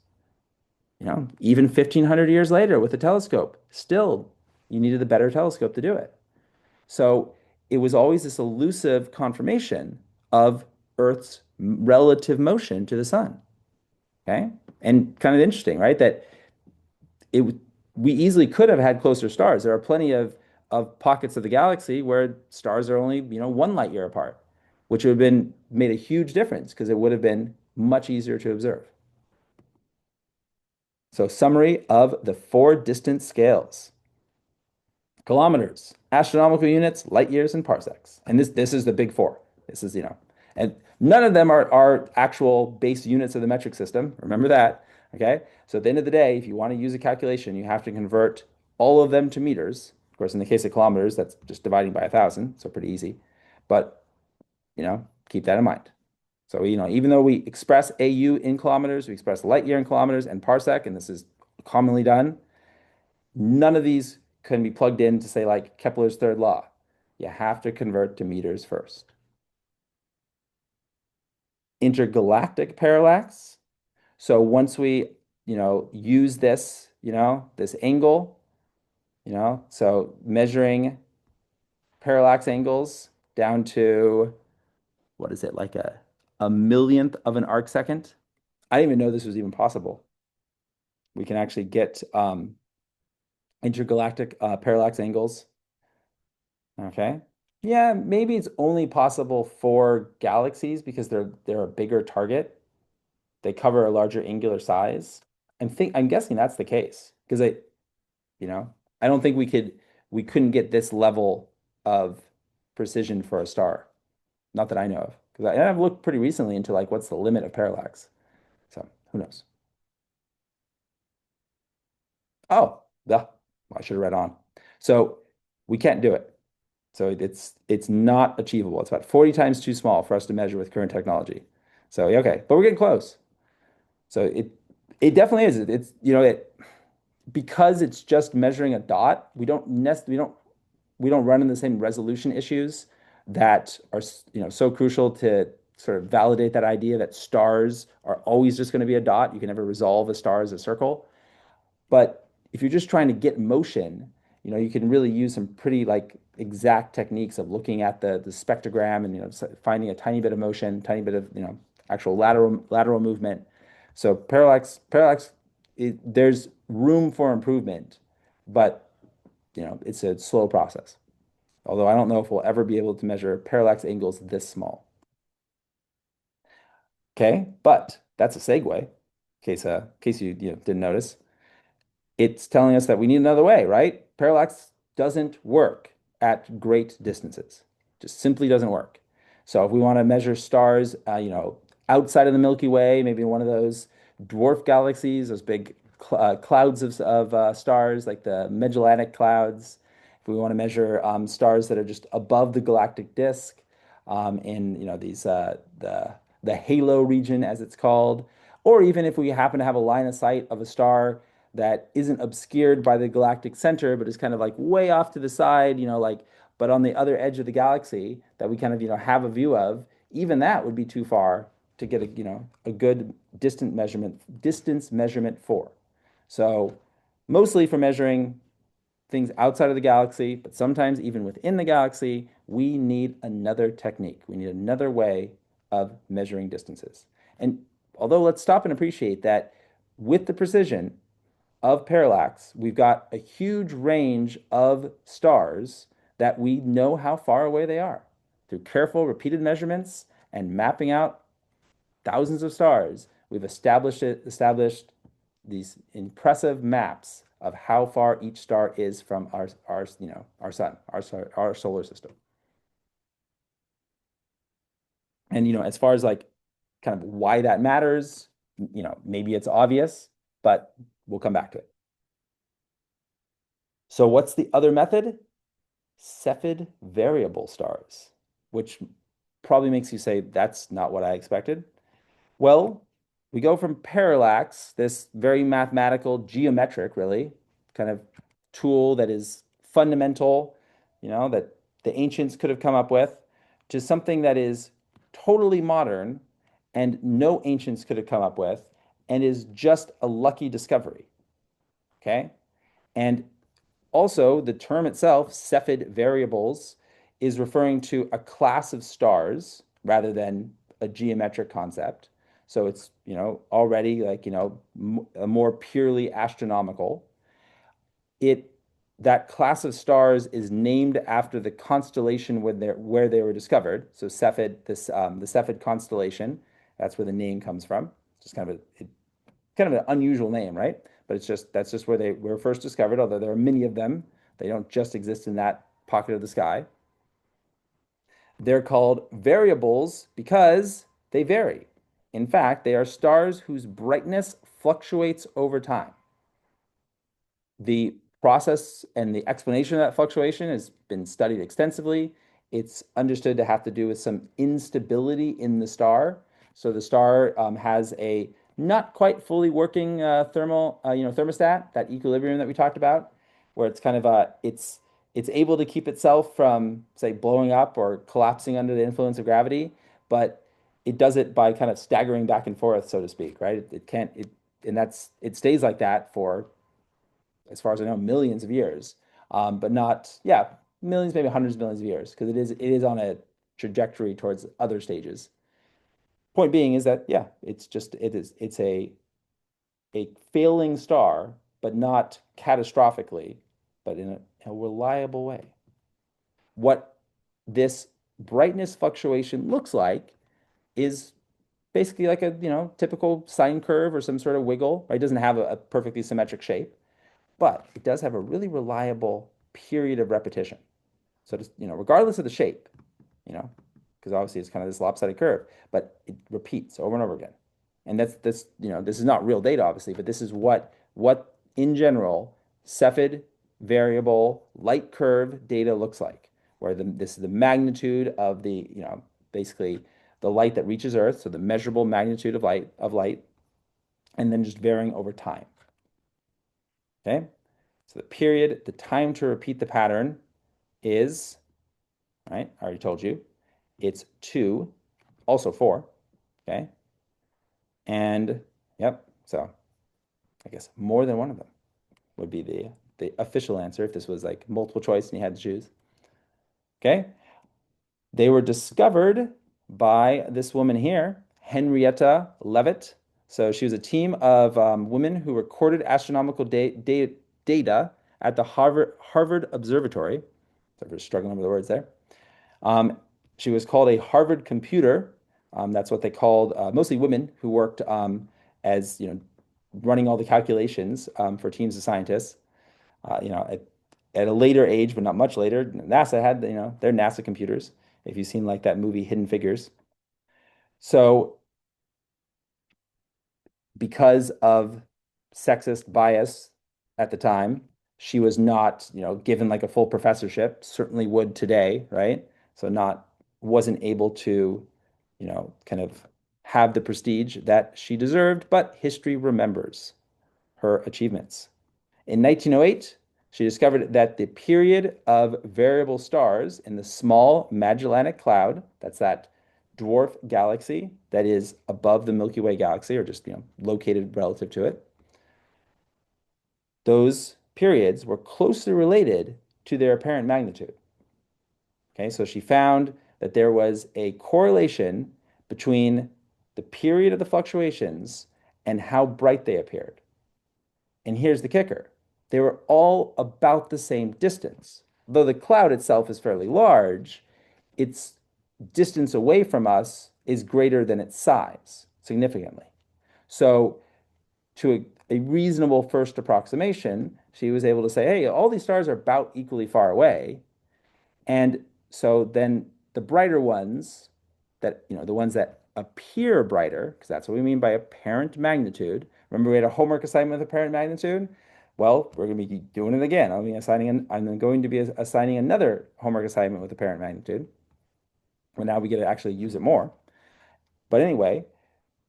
Even 1500 years later with a telescope, still you needed a better telescope to do it. So it was always this elusive confirmation of Earth's relative motion to the sun. Okay. And kind of interesting, right? That it we easily could have had closer stars. There are plenty of pockets of the galaxy where stars are only, 1 light year apart, which would have been made a huge difference because it would have been much easier to observe. So, summary of the four distance scales: kilometers, astronomical units, light years, and parsecs. And this is the big four. This is, and none of them are actual base units of the metric system. Remember that. Okay. So at the end of the day, if you want to use a calculation, you have to convert all of them to meters. Of course, in the case of kilometers, that's just dividing by 1,000, so pretty easy. But keep that in mind. So even though we express AU in kilometers, we express light year in kilometers and parsec, and this is commonly done. None of these can be plugged in to say like Kepler's third law. You have to convert to meters first. Intergalactic parallax. So once we, use this, this angle, so measuring parallax angles down to, what is it, like a millionth of an arc second? I didn't even know this was even possible. We can actually get intergalactic parallax angles. Okay. Yeah, maybe it's only possible for galaxies because they're a bigger target. They cover a larger angular size. I'm guessing that's the case because you know, I don't think we couldn't get this level of precision for a star. Not that I know of. Because I've looked pretty recently into like what's the limit of parallax. So who knows? Oh, I should have read on. So we can't do it. So it's not achievable. It's about 40 times too small for us to measure with current technology. So okay, but we're getting close. So it definitely is. It's because it's just measuring a dot. We don't run into the same resolution issues that are so crucial to sort of validate that idea that stars are always just going to be a dot. You can never resolve a star as a circle. But if you're just trying to get motion, you can really use some pretty like exact techniques of looking at the spectrogram and finding a tiny bit of motion, tiny bit of actual lateral movement. So parallax, there's room for improvement, but it's a slow process. Although I don't know if we'll ever be able to measure parallax angles this small. Okay, but that's a segue. In case you didn't notice. It's telling us that we need another way, right? Parallax doesn't work at great distances. Just simply doesn't work. So if we want to measure stars, outside of the Milky Way, maybe one of those dwarf galaxies, those big clouds of stars like the Magellanic Clouds. If we want to measure stars that are just above the galactic disk, in these the halo region as it's called, or even if we happen to have a line of sight of a star that isn't obscured by the galactic center, but is kind of like way off to the side, like, but on the other edge of the galaxy that we kind of, have a view of, even that would be too far to get a good distance measurement for. So mostly for measuring things outside of the galaxy, but sometimes even within the galaxy, we need another technique. We need another way of measuring distances. And although let's stop and appreciate that with the precision of parallax, we've got a huge range of stars that we know how far away they are. through careful, repeated measurements and mapping out thousands of stars, we've established these impressive maps of how far each star is from our sun, our solar system. And as far as like kind of why that matters, maybe it's obvious, but we'll come back to it. So what's the other method? Cepheid variable stars, which probably makes you say that's not what I expected. Well, we go from parallax, this very mathematical, geometric, really, kind of tool that is fundamental, that the ancients could have come up with, to something that is totally modern and no ancients could have come up with and is just a lucky discovery. Okay. And also, the term itself, Cepheid variables, is referring to a class of stars rather than a geometric concept. So it's, already like, a more purely astronomical. It That class of stars is named after the constellation where they were discovered. So Cepheid, the Cepheid constellation, that's where the name comes from. Just kind of an unusual name, right? But that's just where they were first discovered, although there are many of them. They don't just exist in that pocket of the sky. They're called variables because they vary. In fact, they are stars whose brightness fluctuates over time. The process and the explanation of that fluctuation has been studied extensively. It's understood to have to do with some instability in the star. So the star has a not quite fully working thermostat, that equilibrium that we talked about, where it's kind of it's able to keep itself from, say, blowing up or collapsing under the influence of gravity, but it does it by kind of staggering back and forth, so to speak, right? It can't it and that's it stays like that for, as far as I know, millions of years, but not, yeah, millions, maybe hundreds of millions of years, because it is on a trajectory towards other stages. Point being is that, yeah, it's a failing star, but not catastrophically, but in a reliable way. What this brightness fluctuation looks like is basically like a typical sine curve or some sort of wiggle, right? It doesn't have a perfectly symmetric shape, but it does have a really reliable period of repetition. So just, regardless of the shape, you know, because obviously it's kind of this lopsided curve, but it repeats over and over again. And this is not real data, obviously, but this is what in general Cepheid variable light curve data looks like, where this is the magnitude of basically the light that reaches Earth, so the measurable magnitude of light, and then just varying over time. Okay. So the time to repeat the pattern is, right, I already told you, it's 2, also 4, okay? And, yep, so I guess more than one of them would be the official answer if this was like multiple choice and you had to choose. Okay? They were discovered by this woman here, Henrietta Leavitt. So she was a team of women who recorded astronomical data at the Harvard Observatory. So we're struggling with the words there. Um, she was called a Harvard computer. That's what they called mostly women who worked as running all the calculations for teams of scientists. At a later age, but not much later, NASA had their NASA computers. If you've seen like that movie Hidden Figures. So because of sexist bias at the time, she was not, given like a full professorship, certainly would today, right? So not wasn't able to, kind of have the prestige that she deserved, but history remembers her achievements. In 1908, she discovered that the period of variable stars in the small Magellanic Cloud, that's that dwarf galaxy that is above the Milky Way galaxy, or just located relative to it, those periods were closely related to their apparent magnitude. Okay, so she found that there was a correlation between the period of the fluctuations and how bright they appeared. And here's the kicker. They were all about the same distance. Though the cloud itself is fairly large, it's distance away from us is greater than its size significantly. So, to a reasonable first approximation, she was able to say, hey, all these stars are about equally far away. And so then the brighter ones that, the ones that appear brighter, because that's what we mean by apparent magnitude. Remember, we had a homework assignment with apparent magnitude? Well, we're going to be doing it again. I'm going to be assigning another homework assignment with apparent magnitude. Well, now we get to actually use it more. But anyway,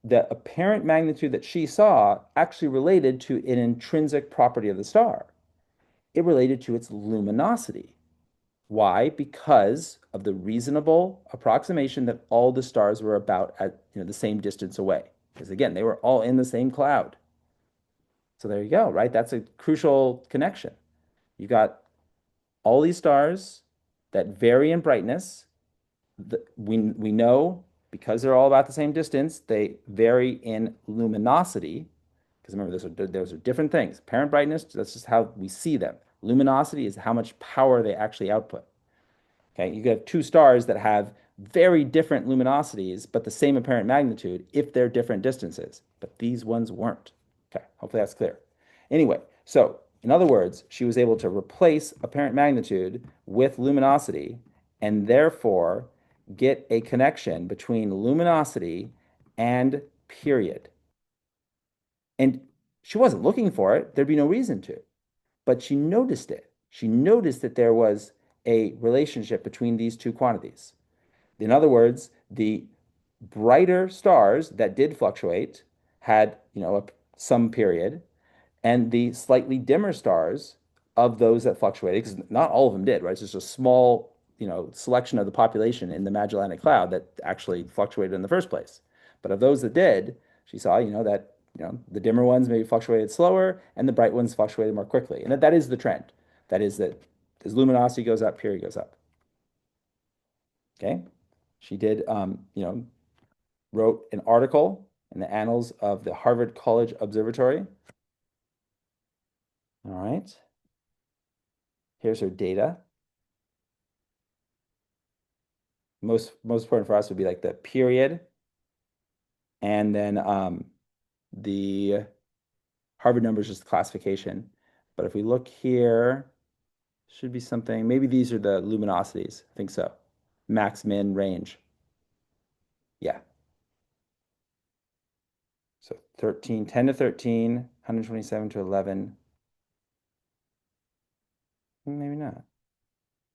the apparent magnitude that she saw actually related to an intrinsic property of the star. It related to its luminosity. Why? Because of the reasonable approximation that all the stars were about at the same distance away. Because again, they were all in the same cloud. So there you go, right? That's a crucial connection. You got all these stars that vary in brightness. We know because they're all about the same distance, they vary in luminosity. Because remember, those are different things. Apparent brightness, that's just how we see them. Luminosity is how much power they actually output. Okay, you have two stars that have very different luminosities, but the same apparent magnitude if they're different distances. But these ones weren't. Okay, hopefully that's clear. Anyway, so in other words, she was able to replace apparent magnitude with luminosity and therefore get a connection between luminosity and period. And she wasn't looking for it. There'd be no reason to, but she noticed it. She noticed that there was a relationship between these two quantities. In other words, the brighter stars that did fluctuate had, some period, and the slightly dimmer stars of those that fluctuated, because not all of them did, right? It's just a small, selection of the population in the Magellanic Cloud that actually fluctuated in the first place. But of those that did, she saw, that the dimmer ones maybe fluctuated slower and the bright ones fluctuated more quickly. And that is the trend. That is that as luminosity goes up, period goes up. Okay. She did, wrote an article in the Annals of the Harvard College Observatory. All right. Here's her data. Most important for us would be like the period and then the Harvard numbers, just classification. But if we look here, should be something, maybe these are the luminosities. I think so. Max, min, range. Yeah. So 13, 10 to 13, 127 to 11. Maybe not.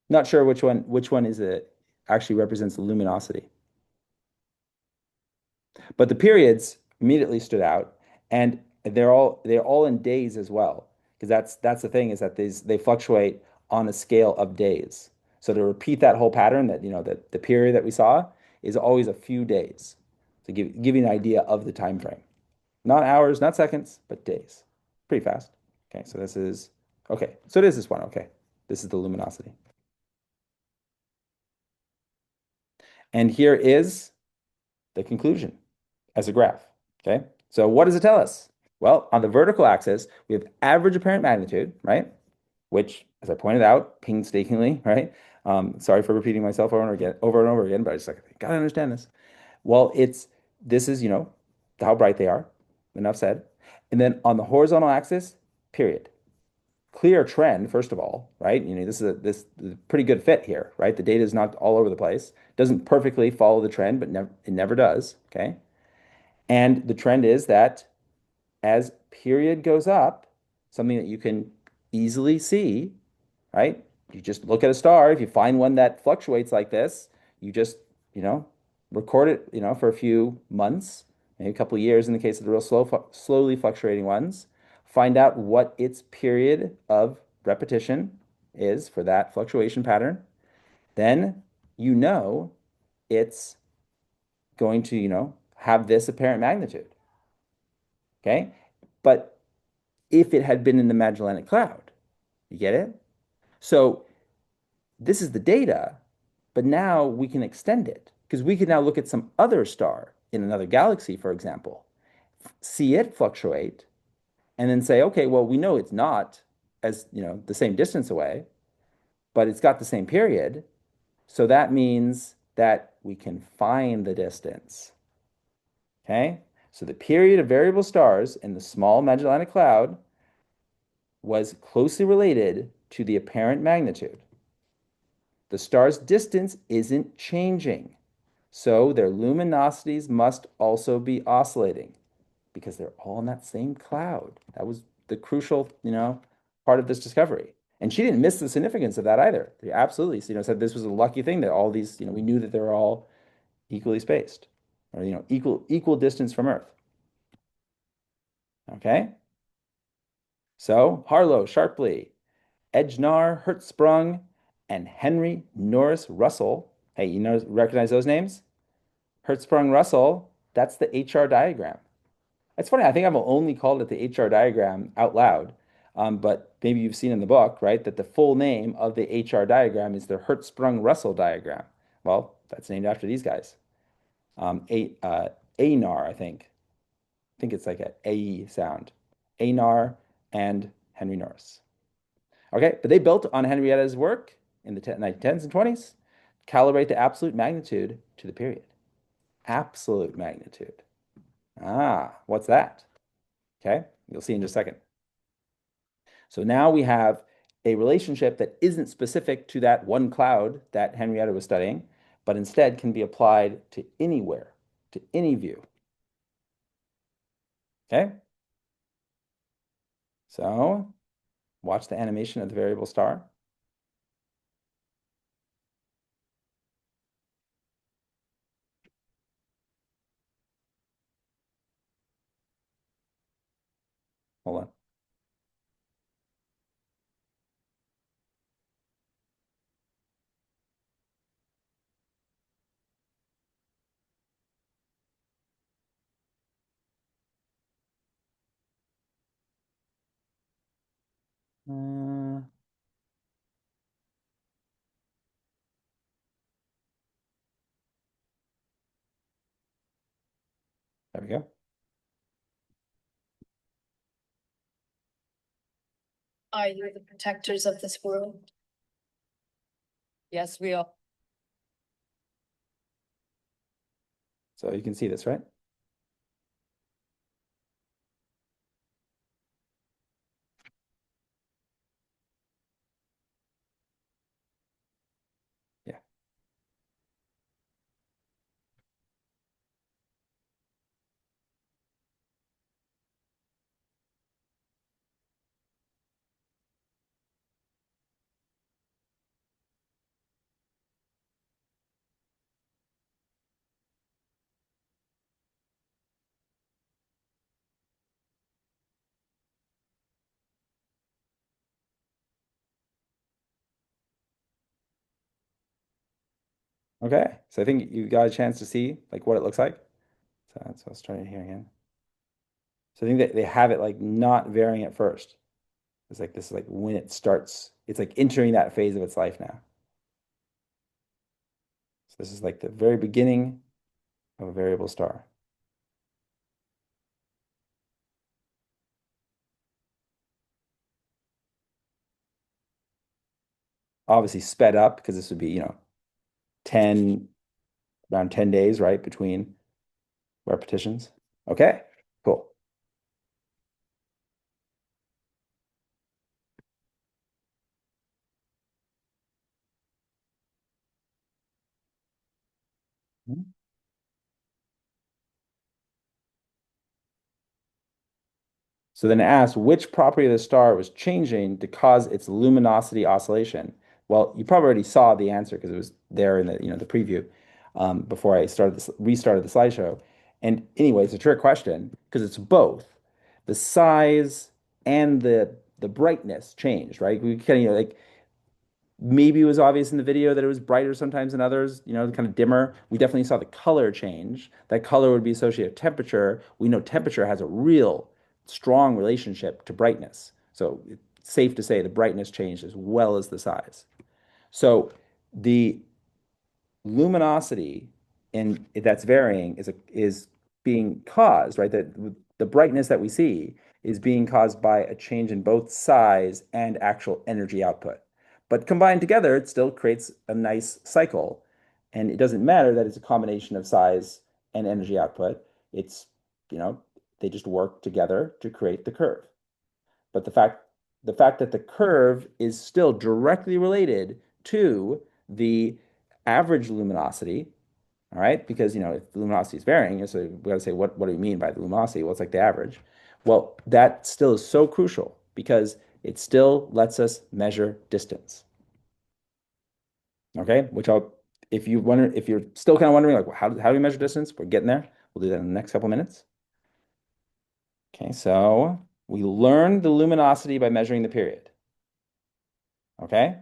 Not sure which one is it actually represents the luminosity. But the periods immediately stood out, and they're all in days as well, because that's the thing is that they fluctuate on a scale of days. So to repeat that whole pattern that that the period that we saw is always a few days to give you an idea of the time frame. Not hours, not seconds, but days. Pretty fast. Okay, so this is okay. So it is this one. Okay, this is the luminosity. And here is the conclusion as a graph. Okay, so what does it tell us? Well, on the vertical axis, we have average apparent magnitude, right? Which, as I pointed out painstakingly, right? Sorry for repeating myself over and over again, but I just gotta understand this. Well, this is, how bright they are. Enough said. And then on the horizontal axis, period. Clear trend, first of all, right? This is a pretty good fit here, right? The data is not all over the place. Doesn't perfectly follow the trend, but it never does. Okay. And the trend is that as period goes up, something that you can easily see, right? You just look at a star. If you find one that fluctuates like this, you just, record it, for a few months, maybe a couple of years in the case of the real slowly fluctuating ones. Find out what its period of repetition is for that fluctuation pattern. Then it's going to, have this apparent magnitude. Okay. But if it had been in the Magellanic Cloud, you get it? So this is the data, but now we can extend it because we can now look at some other star in another galaxy, for example, see it fluctuate, and then say, okay, well, we know it's not as, the same distance away, but it's got the same period. So that means that we can find the distance. Okay? So the period of variable stars in the small Magellanic Cloud was closely related to the apparent magnitude. The star's distance isn't changing, so their luminosities must also be oscillating because they're all in that same cloud. That was the crucial, part of this discovery. And she didn't miss the significance of that either. They absolutely, said this was a lucky thing that all these, we knew that they were all equally spaced or, equal distance from Earth. Okay? So Harlow, Sharpley, Edgenar, Hertzsprung, and Henry Norris Russell. Hey, recognize those names? Hertzsprung Russell, that's the HR diagram. It's funny, I think I've only called it the HR diagram out loud, but maybe you've seen in the book, right, that the full name of the HR diagram is the Hertzsprung-Russell diagram. Well, that's named after these guys. Anar, I think. I think it's like an AE sound. Anar and Henry Norris. Okay, but they built on Henrietta's work in the 1910s and 20s, calibrate the absolute magnitude to the period. Absolute magnitude. Ah, what's that? Okay, you'll see in just a second. So now we have a relationship that isn't specific to that one cloud that Henrietta was studying, but instead can be applied to anywhere, to any view. Okay? So watch the animation of the variable star. Hold on. There we go. Are you the protectors of this world? Yes, we are. So you can see this, right? Yeah. Okay. So I think you got a chance to see like what it looks like. So let's try it here again. So I think that they have it like not varying at first. It's like this is like when it starts, it's like entering that phase of its life now. So this is like the very beginning of a variable star. Obviously sped up because this would be, 10, around 10 days, right, between repetitions. Okay, cool. Mhm. So then it asks which property of the star was changing to cause its luminosity oscillation. Well, you probably already saw the answer because it was there in the preview before I restarted the slideshow. And anyway, it's a trick question because it's both the size and the brightness changed, right? We kind of like maybe it was obvious in the video that it was brighter sometimes than others, kind of dimmer. We definitely saw the color change. That color would be associated with temperature. We know temperature has a real strong relationship to brightness. So it's safe to say the brightness changed as well as the size. So the luminosity in that's varying is being caused, right? That the brightness that we see is being caused by a change in both size and actual energy output. But combined together, it still creates a nice cycle. And it doesn't matter that it's a combination of size and energy output. It's, you know, they just work together to create the curve. But the fact that the curve is still directly related to the average luminosity, all right? Because if the luminosity is varying, so we got to say what do you mean by the luminosity? Well, it's like the average. Well, that still is so crucial because it still lets us measure distance. Okay, if you're still kind of wondering, like, well, how do we measure distance? We're getting there. We'll do that in the next couple minutes. Okay, so we learned the luminosity by measuring the period. Okay,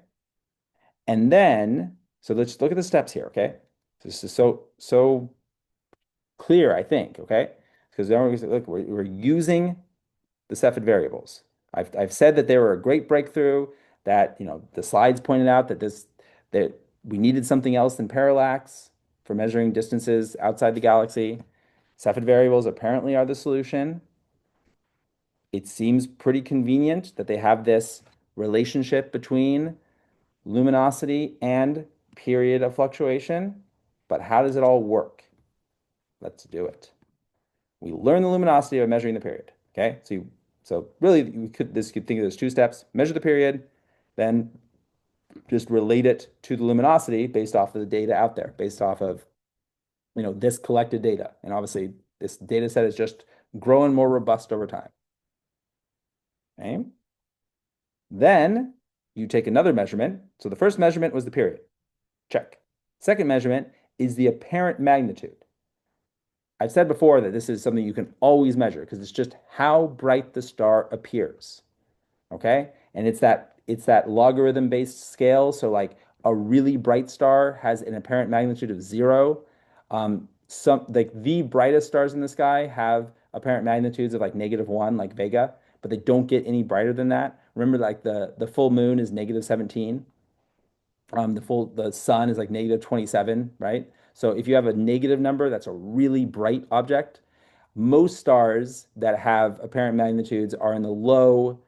and then so let's look at the steps here. Okay, this is so clear, I think. Okay, because look, we're using the Cepheid variables. I've said that they were a great breakthrough. That the slides pointed out that we needed something else than parallax for measuring distances outside the galaxy. Cepheid variables apparently are the solution. It seems pretty convenient that they have this relationship between luminosity and period of fluctuation. But how does it all work? Let's do it. We learn the luminosity by measuring the period. Okay, so really you could think of this two steps: measure the period, then just relate it to the luminosity based off of the data out there, based off of this collected data. And obviously, this data set is just growing more robust over time. Okay. Then you take another measurement. So the first measurement was the period. Check. Second measurement is the apparent magnitude. I've said before that this is something you can always measure because it's just how bright the star appears. Okay? And it's that logarithm based scale. So like a really bright star has an apparent magnitude of 0. Some like the brightest stars in the sky have apparent magnitudes of like -1, like Vega, but they don't get any brighter than that. Remember, like the full moon is -17. The sun is like -27, right? So if you have a negative number, that's a really bright object. Most stars that have apparent magnitudes are in the low,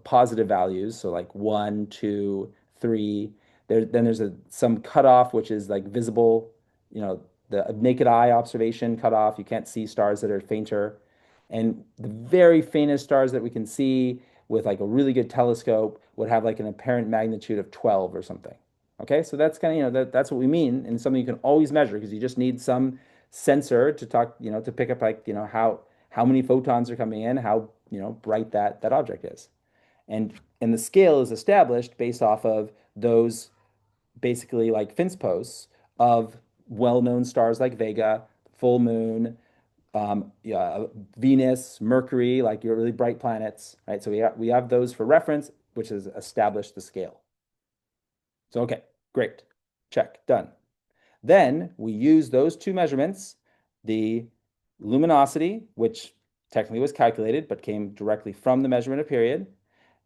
positive values. So like 1, 2, 3. Then there's some cutoff, which is like visible, the naked eye observation cutoff. You can't see stars that are fainter. And the very faintest stars that we can see with like a really good telescope would have like an apparent magnitude of 12 or something. Okay, so that's kind of, that's what we mean, and something you can always measure because you just need some sensor to talk, to pick up like, how many photons are coming in, how, bright that object is. And the scale is established based off of those basically like fence posts of well-known stars like Vega, full moon, yeah, Venus, Mercury, like your really bright planets, right? So we have those for reference, which has established the scale. So okay, great. Check, done. Then we use those two measurements, the luminosity, which technically was calculated but came directly from the measurement of period,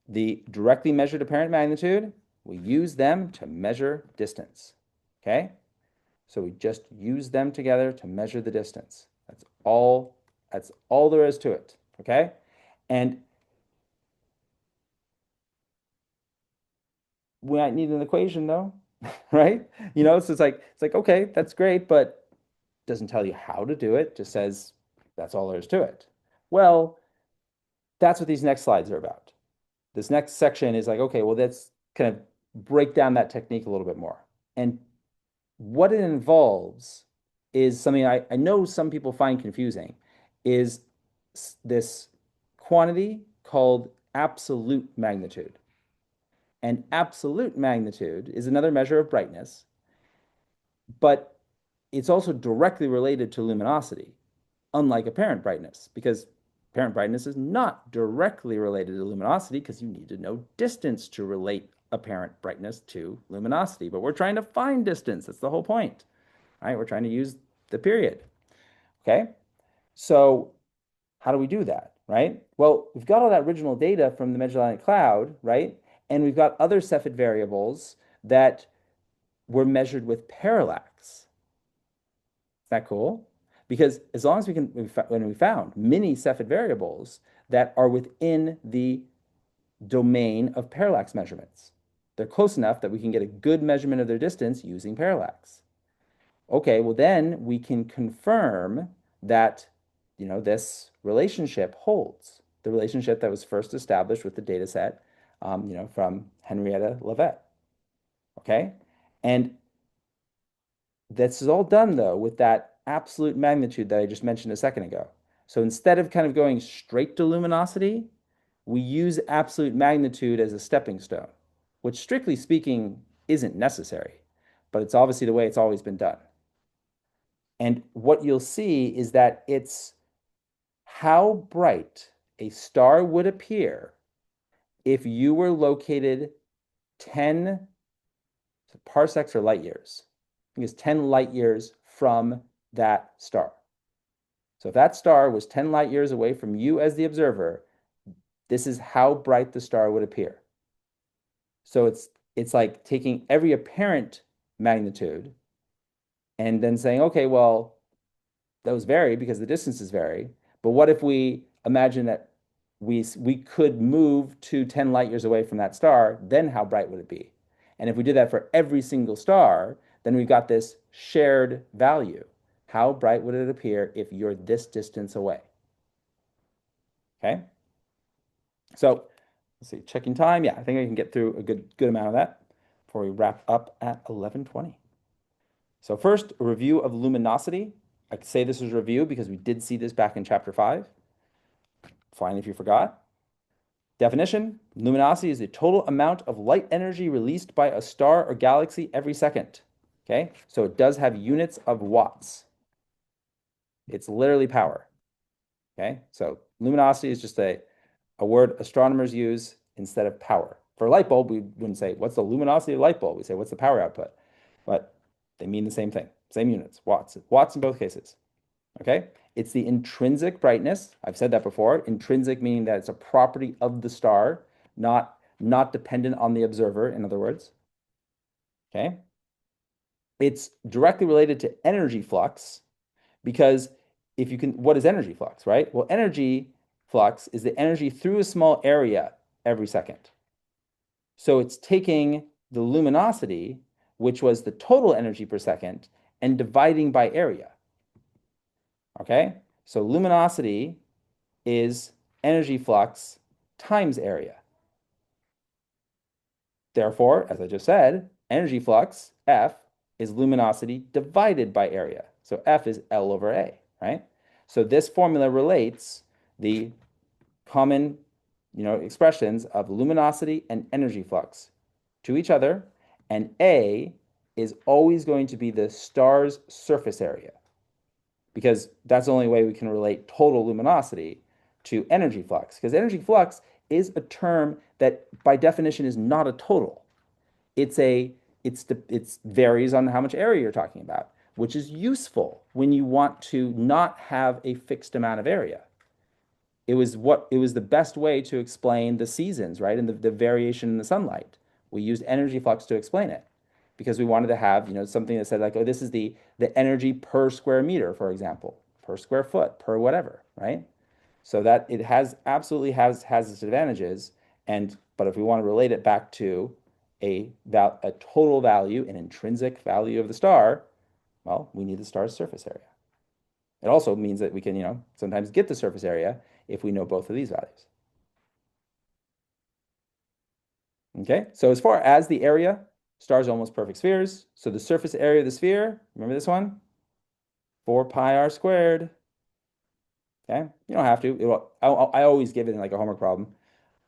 the directly measured apparent magnitude, we use them to measure distance. Okay? So we just use them together to measure the distance. That's all there is to it. Okay? And we might need an equation though, right? So it's like, okay, that's great, but doesn't tell you how to do it, just says that's all there is to it. Well, that's what these next slides are about. This next section is like, okay, well, let's kind of break down that technique a little bit more. And what it involves is something I know some people find confusing, is this quantity called absolute magnitude. And absolute magnitude is another measure of brightness, but it's also directly related to luminosity, unlike apparent brightness, because apparent brightness is not directly related to luminosity because you need to know distance to relate apparent brightness to luminosity. But we're trying to find distance. That's the whole point, right? We're trying to use the period. Okay. So how do we do that, right? Well, we've got all that original data from the Magellanic Cloud, right? And we've got other Cepheid variables that were measured with parallax. Is that cool? Because as long as when we found many Cepheid variables that are within the domain of parallax measurements, they're close enough that we can get a good measurement of their distance using parallax. Okay, well then we can confirm that, this relationship holds. The relationship that was first established with the data set, from Henrietta Leavitt. Okay, and this is all done though with that absolute magnitude that I just mentioned a second ago. So instead of kind of going straight to luminosity, we use absolute magnitude as a stepping stone, which strictly speaking isn't necessary, but it's obviously the way it's always been done. And what you'll see is that it's how bright a star would appear if you were located 10 parsecs or light years. I think it's 10 light years from that star. So if that star was 10 light years away from you as the observer, this is how bright the star would appear. So it's like taking every apparent magnitude and then saying, okay, well, those vary because the distances vary. But what if we imagine that we could move to 10 light years away from that star, then how bright would it be? And if we did that for every single star, then we've got this shared value. How bright would it appear if you're this distance away? Okay. So let's see, checking time. Yeah, I think I can get through a good amount of that before we wrap up at 11:20. So first, a review of luminosity. I could say this is a review because we did see this back in chapter 5. Fine if you forgot. Definition: luminosity is the total amount of light energy released by a star or galaxy every second. Okay, so it does have units of watts. It's literally power. Okay, so luminosity is just a word astronomers use instead of power. For a light bulb, we wouldn't say, what's the luminosity of a light bulb? We say, what's the power output? But they mean the same thing, same units, watts. Watts in both cases. Okay? It's the intrinsic brightness. I've said that before. Intrinsic meaning that it's a property of the star, not dependent on the observer, in other words. Okay? It's directly related to energy flux because if you can, what is energy flux, right? Well, energy flux is the energy through a small area every second. So it's taking the luminosity, which was the total energy per second, and dividing by area. Okay? So luminosity is energy flux times area. Therefore, as I just said, energy flux, F, is luminosity divided by area. So F is L over A, right? So this formula relates the common, expressions of luminosity and energy flux to each other, and A is always going to be the star's surface area because that's the only way we can relate total luminosity to energy flux because energy flux is a term that by definition is not a total. It's varies on how much area you're talking about, which is useful when you want to not have a fixed amount of area. It was the best way to explain the seasons, right? And the variation in the sunlight. We used energy flux to explain it because we wanted to have, something that said like, oh, this is the energy per square meter, for example, per square foot, per whatever, right? So that it absolutely has its advantages. And but if we want to relate it back to a total value, an intrinsic value of the star, well, we need the star's surface area. It also means that we can, sometimes get the surface area if we know both of these values. Okay, so as far as the area, stars are almost perfect spheres. So the surface area of the sphere, remember this one? 4 pi r squared. Okay, you don't have to. I always give it in like a homework problem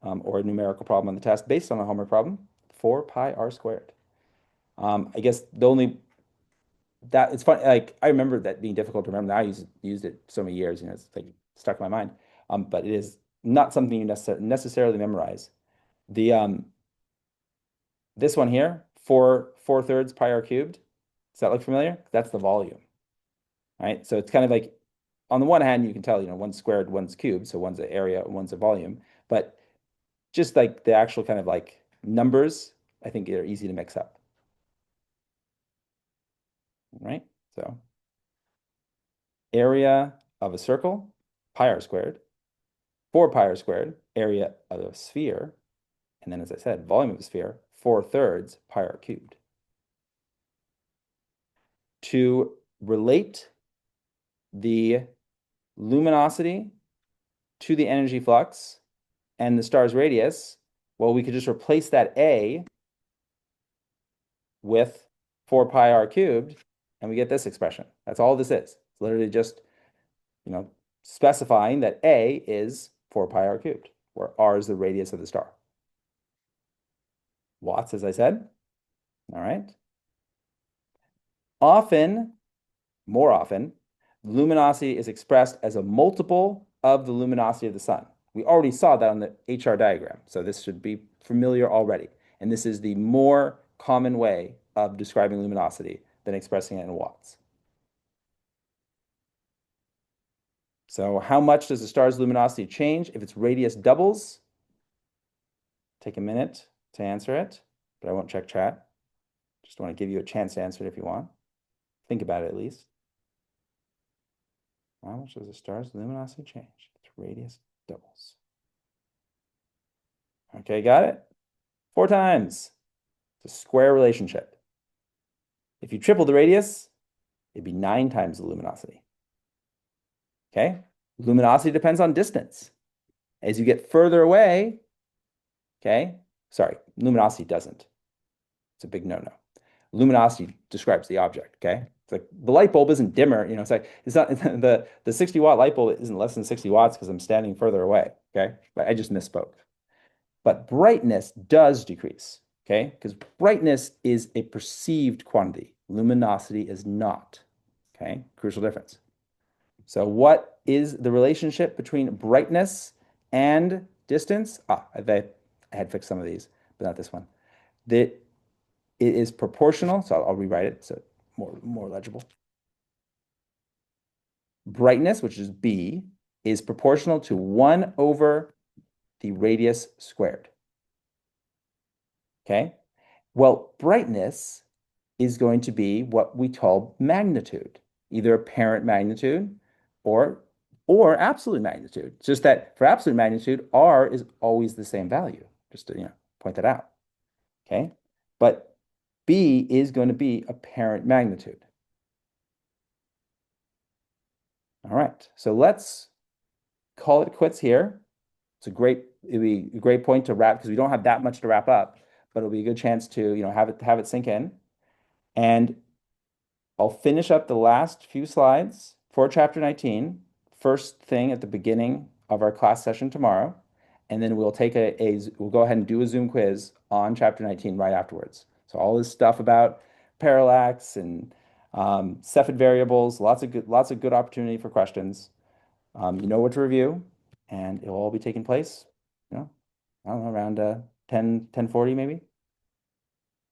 or a numerical problem on the test based on a homework problem. 4 pi r squared. I guess the only that it's fun. Like I remember that being difficult to remember. Now I used it so many years, it's like stuck in my mind. But it is not something you necessarily memorize. The This one here, 4/3 pi r cubed. Does that look familiar? That's the volume, right? So it's kind of like on the one hand, you can tell, one's squared, one's cubed, so one's an area, one's a volume. But just like the actual kind of like numbers, I think they're easy to mix up, right? So area of a circle, pi r squared, 4 pi r squared, area of a sphere, and then as I said, volume of a sphere, 4/3 pi r cubed. to relate the luminosity to the energy flux and the star's radius, well, we could just replace that A with 4 pi r cubed, and we get this expression. That's all this is. It's literally just, specifying that A is 4 pi r cubed, where r is the radius of the star. Watts, as I said. All right. More often, luminosity is expressed as a multiple of the luminosity of the sun. We already saw that on the HR diagram, so this should be familiar already. And this is the more common way of describing luminosity than expressing it in watts. So how much does a star's luminosity change if its radius doubles? Take a minute to answer it, but I won't check chat. Just want to give you a chance to answer it if you want. Think about it at least. How much does a star's luminosity change if its radius doubles? Okay, got it? 4 times. It's a square relationship. If you triple the radius, it'd be 9 times the luminosity. Okay? Luminosity depends on distance. As you get further away, okay? Sorry, luminosity doesn't. It's a big no-no. Luminosity describes the object, okay? It's like the light bulb isn't dimmer, it's like it's not the 60-watt light bulb isn't less than 60 watts because I'm standing further away, okay? But I just misspoke. But brightness does decrease, okay? Because brightness is a perceived quantity. Luminosity is not, okay? Crucial difference. So what is the relationship between brightness and distance? I had fixed some of these, but not this one. It is proportional, so I'll rewrite it so more legible. Brightness, which is B, is proportional to 1 over the radius squared. Okay? Well, brightness is going to be what we call magnitude, either apparent magnitude or absolute magnitude. It's just that for absolute magnitude, R is always the same value, just to point that out. Okay? But B is going to be apparent magnitude. All right, so let's call it quits here. It'd be a great point to wrap because we don't have that much to wrap up, but it'll be a good chance to have it sink in. And I'll finish up the last few slides for chapter 19, first thing at the beginning of our class session tomorrow, and then we'll we'll go ahead and do a Zoom quiz on chapter 19 right afterwards. So all this stuff about parallax and Cepheid variables, lots of good opportunity for questions. You know what to review, and it will all be taking place, I don't know, around 10:40 maybe.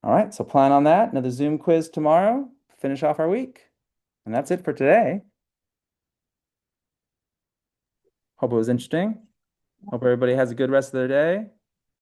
All right, so plan on that. Another Zoom quiz tomorrow, finish off our week. And that's it for today. Hope it was interesting. Hope everybody has a good rest of their day.